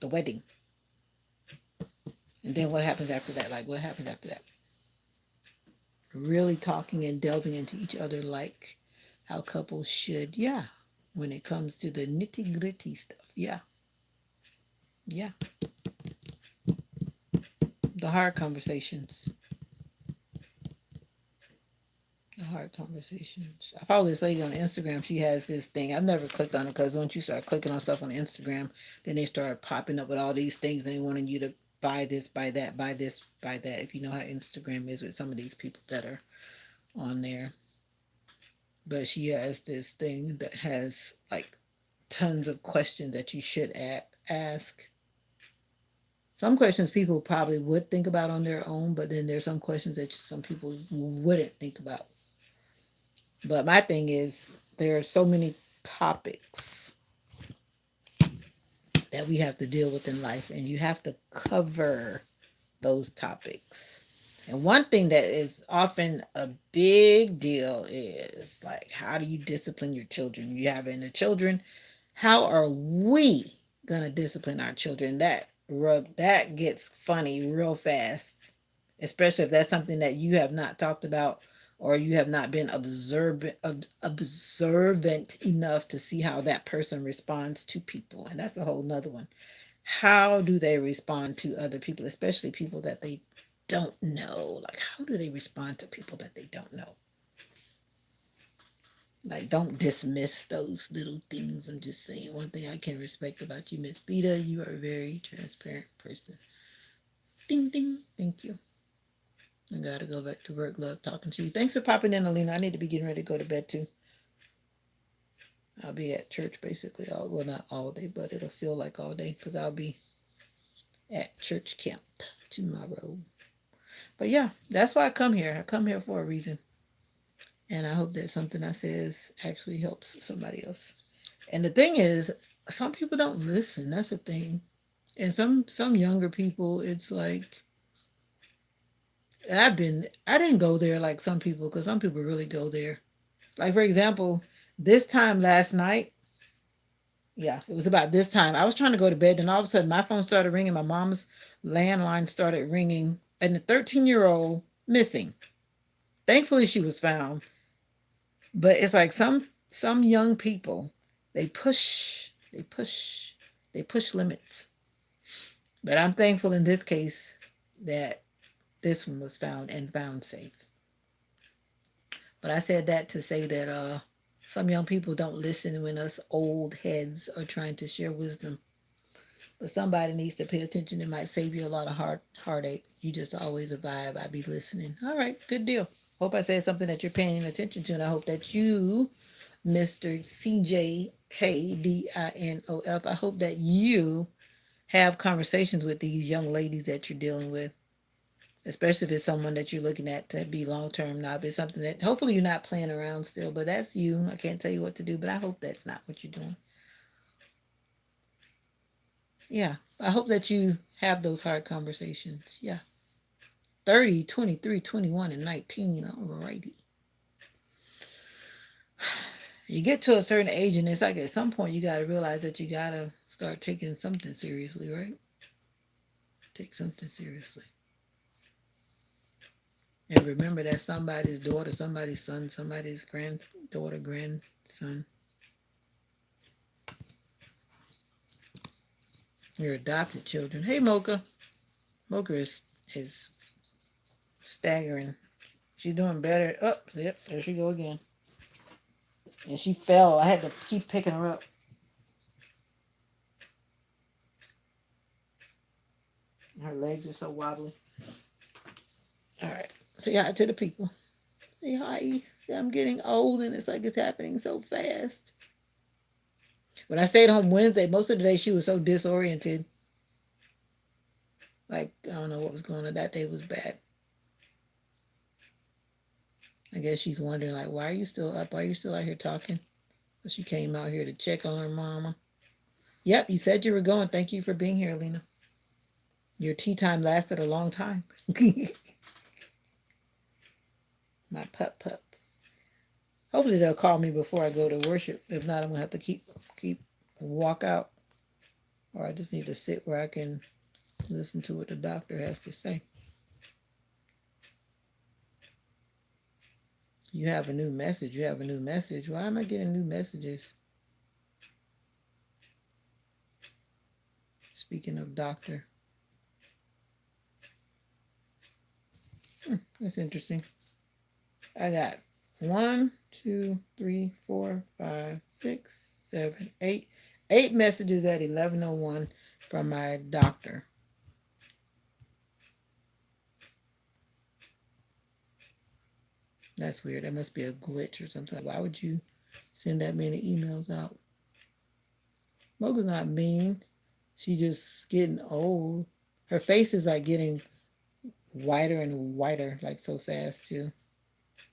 the wedding. And then what happens after that? Like, what happens after that? Really talking and delving into each other like how couples should. Yeah. When it comes to the nitty gritty stuff. Yeah. Yeah. The hard conversations. The hard conversations. I follow this lady on Instagram. She has this thing. I've never clicked on it because once you start clicking on stuff on Instagram, then they start popping up with all these things and they wanting you to buy this, buy that, buy this, buy that. If you know how Instagram is with some of these people that are on there. But she has this thing that has like tons of questions that you should ask. Some questions people probably would think about on their own, but then there's some questions that some people wouldn't think about. But my thing is, there are so many topics that we have to deal with in life, and you have to cover those topics. And one thing that is often a big deal is like, how do you discipline your children? You having the children, how are we gonna discipline our children? That gets funny real fast, especially if that's something that you have not talked about or you have not been observant enough to see how that person responds to people. And that's a whole nother one. How do they respond to other people, especially people that they don't know? Like, how do they respond to people that they don't know? Like, don't dismiss those little things. I'm just saying, one thing I can respect about you, Miss Vita, you are a very transparent person. Ding, ding. Thank you. I gotta go back to work. Love talking to you. Thanks for popping in, Alina. I need to be getting ready to go to bed too. I'll be at church basically well, not all day, but it'll feel like all day because I'll be at church camp tomorrow. But yeah, that's why I come here. I come here for a reason. And I hope that something I says actually helps somebody else. And the thing is, some people don't listen. That's the thing. And some younger people, it's like I didn't go there like some people because some people really go there. Like for example, this time last night, yeah, it was about this time. I was trying to go to bed, and all of a sudden my phone started ringing. My mom's landline started ringing, and the 13-year-old missing. Thankfully, she was found. But it's like some young people, they push limits. But I'm thankful in this case that this one was found safe. But I said that to say that some young people don't listen when us old heads are trying to share wisdom. But somebody needs to pay attention. It might save you a lot of heartache. You just always a vibe. I be listening. All right, good deal. Hope I said something that you're paying attention to, and I hope that you, Mr. CJKDINOF, I hope that you have conversations with these young ladies that you're dealing with, especially if it's someone that you're looking at to be long term. Now, if it's something that hopefully you're not playing around still, but that's you. I can't tell you what to do, but I hope that's not what you're doing. Yeah, I hope that you have those hard conversations. Yeah. 30, 23, 21, and 19. Alrighty. You get to a certain age, and it's like at some point you got to realize that you got to start taking something seriously, right? Take something seriously. And remember that somebody's daughter, somebody's son, somebody's granddaughter, grandson. Your adopted children. Hey, Mocha. Mocha is staggering. She's doing better. Oh, yep, there she go again. And she fell. I had to keep picking her up. Her legs are so wobbly. All right. Say hi to the people. Say hi. I'm getting old and it's like it's happening so fast. When I stayed home Wednesday, most of the day she was so disoriented. Like, I don't know what was going on. That day was bad. I guess she's wondering, like, why are you still up? Why are you still out here talking? So she came out here to check on her mama. Yep, you said you were going. Thank you for being here, Lena. Your tea time lasted a long time. My pup. Hopefully they'll call me before I go to worship. If not, I'm gonna have to keep walk out. Or I just need to sit where I can listen to what the doctor has to say. You have a new message. You have a new message. Why am I getting new messages? Speaking of doctor. That's interesting. I got 1, 2, 3, 4, 5, 6, 7, 8. 8 messages at 11:01 from my doctor. That's weird. That must be a glitch or something. Why would you send that many emails out? Mocha's not mean. She just getting old. Her face is like getting whiter and whiter, like so fast too.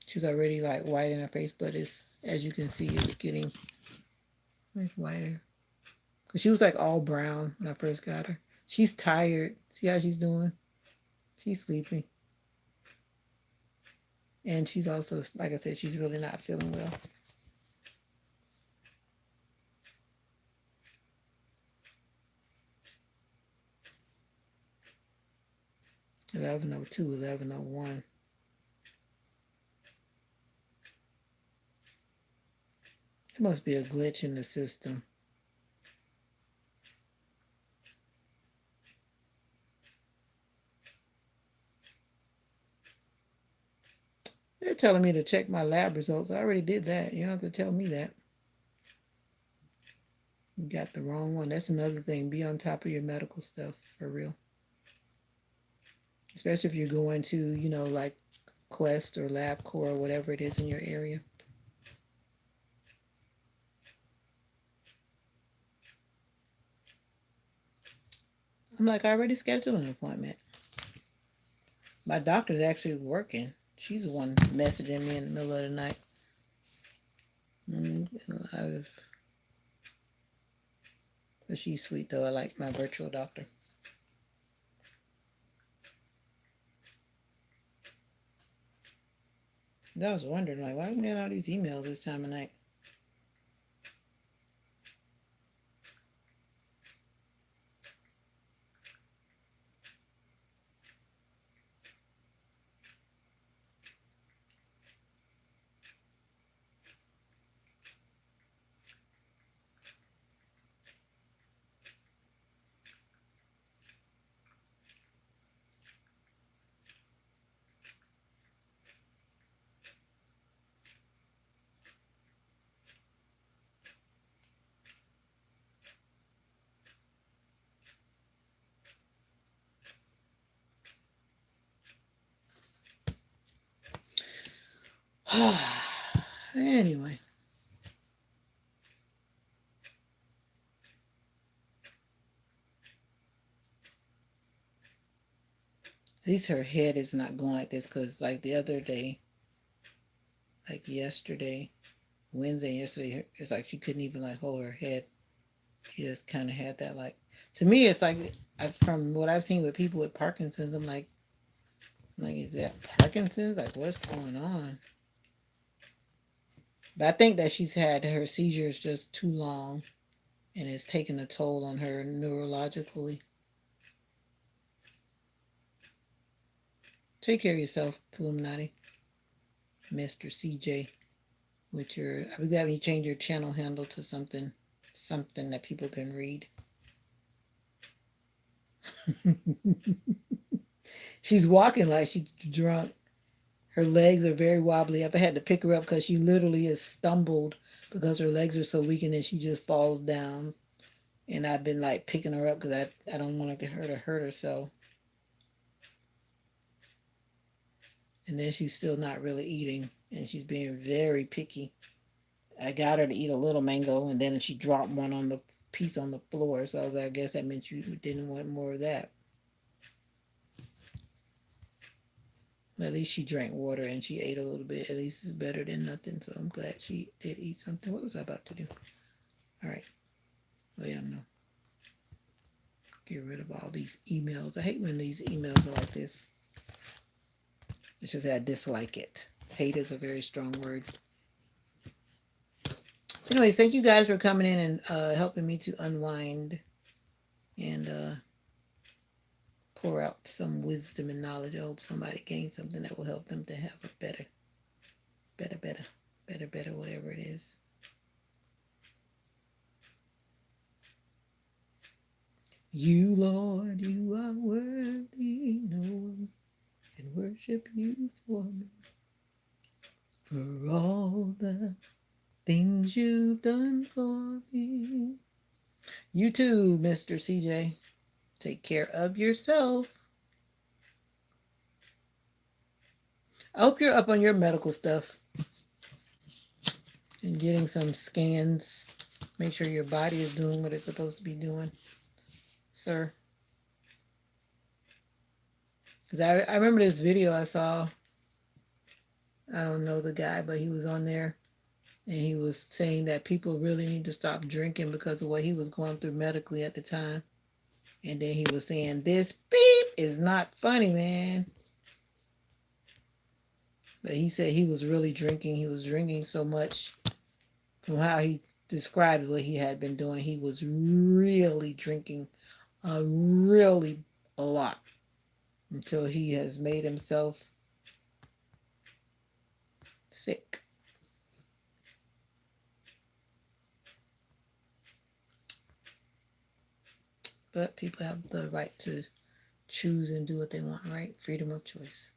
She's already like white in her face, but it's, as you can see, it's getting like whiter. Cause she was like all brown when I first got her. She's tired. See how she's doing? She's sleeping. And she's also, like I said, she's really not feeling well. 11:02, 11:01. It must be a glitch in the system. They're telling me to check my lab results. I already did that. You don't have to tell me that. You got the wrong one. That's another thing. Be on top of your medical stuff, for real. Especially if you're going to, like Quest or LabCorp or whatever it is in your area. I'm like, I already scheduled an appointment. My doctor's actually working. She's the one messaging me in the middle of the night. But she's sweet, though. I like my virtual doctor. I was wondering, like, why am I getting all these emails this time of night? Anyway, at least her head is not going like this because, like the other day, like yesterday, Wednesday, yesterday, it's like she couldn't even like hold her head. She just kind of had that like. To me, it's like from what I've seen with people with Parkinson's, I'm like, is that Parkinson's? Like, what's going on? But I think that she's had her seizures just too long, and it's taken a toll on her neurologically. Take care of yourself, Illuminati, Mr. CJ. With your, I would have you change your channel handle to something that people can read. She's walking like she's drunk. Her legs are very wobbly. I've had to pick her up because she literally has stumbled because her legs are so weak and then she just falls down. And I've been like picking her up because I don't want her to hurt herself. And then she's still not really eating and she's being very picky. I got her to eat a little mango and then she dropped one on the piece on the floor. So I was like, I guess that meant you didn't want more of that. But at least she drank water and she ate a little bit. At least it's better than nothing. So I'm glad she did eat something. What was I about to do? All right. Oh, yeah, no. Get rid of all these emails. I hate when these emails are like this. It's just that I dislike it. Hate is a very strong word. Anyways, thank you guys for coming in and helping me to unwind and pour out some wisdom and knowledge. I hope somebody gains something that will help them to have a better, whatever it is. You, Lord, you are worthy. No one can worship you for me. For all the things you've done for me. You too, Mr. CJ. Take care of yourself. I hope you're up on your medical stuff and getting some scans. Make sure your body is doing what it's supposed to be doing, sir. Because I remember this video I saw. I don't know the guy, but he was on there and he was saying that people really need to stop drinking because of what he was going through medically at the time. And then he was saying, this beep is not funny, man. But he said he was really drinking. He was drinking so much from how he described what he had been doing. He was really drinking really a lot until he has made himself sick. But people have the right to choose and do what they want, right? Freedom of choice.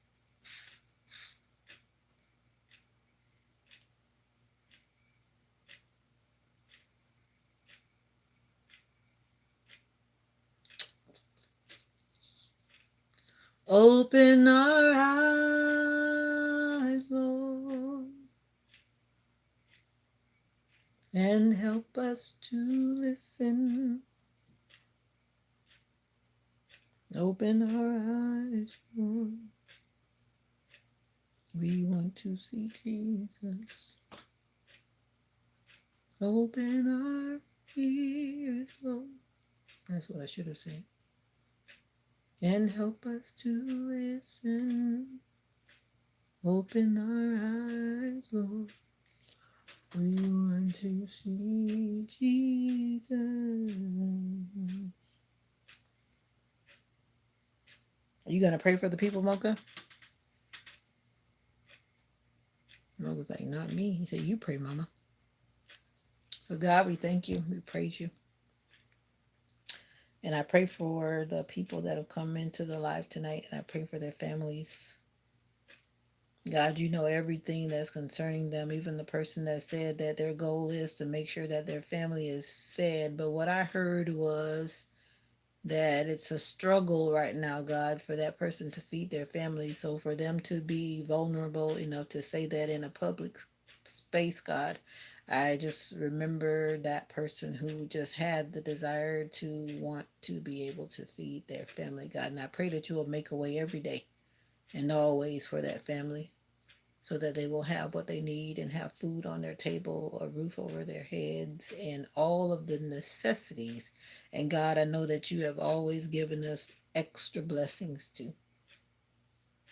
Open our eyes, Lord, and help us to listen. Open our eyes, Lord. We want to see Jesus. Open our ears, Lord. That's what I should have said. And help us to listen. Open our eyes, Lord. We want to see Jesus. Are you going to pray for the people, Mocha? Mocha's like, not me. He said, you pray, Mama. So, God, we thank you. We praise you. And I pray for the people that have come into the live tonight, and I pray for their families. God, you know everything that's concerning them, even the person that said that their goal is to make sure that their family is fed. But what I heard was that it's a struggle right now, God, for that person to feed their family. So for them to be vulnerable enough to say that in a public space, God, I just remember that person who just had the desire to want to be able to feed their family, God. And I pray that you will make a way every day and always for that family, so that they will have what they need and have food on their table, a roof over their heads, and all of the necessities. And God, I know that you have always given us extra blessings too.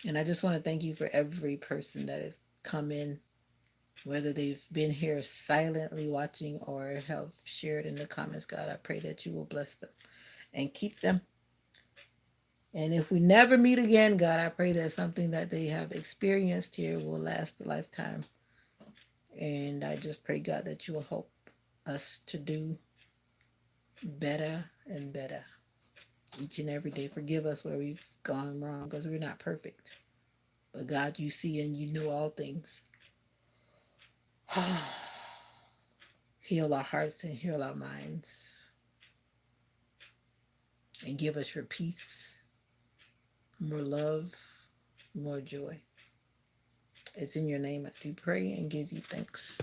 And I just want to thank you for every person that has come in, whether they've been here silently watching or have shared in the comments. God, I pray that you will bless them and keep them. And if we never meet again, God, I pray that something that they have experienced here will last a lifetime. And I just pray, God, that you will help us to do better and better each and every day. Forgive us where we've gone wrong, because we're not perfect. But God, you see and you know all things. Heal our hearts and heal our minds, and give us your peace, more love, more joy. It's in your name I do pray and give you thanks.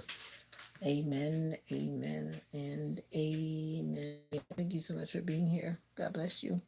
Amen, amen, and amen. Thank you so much for being here. God bless you.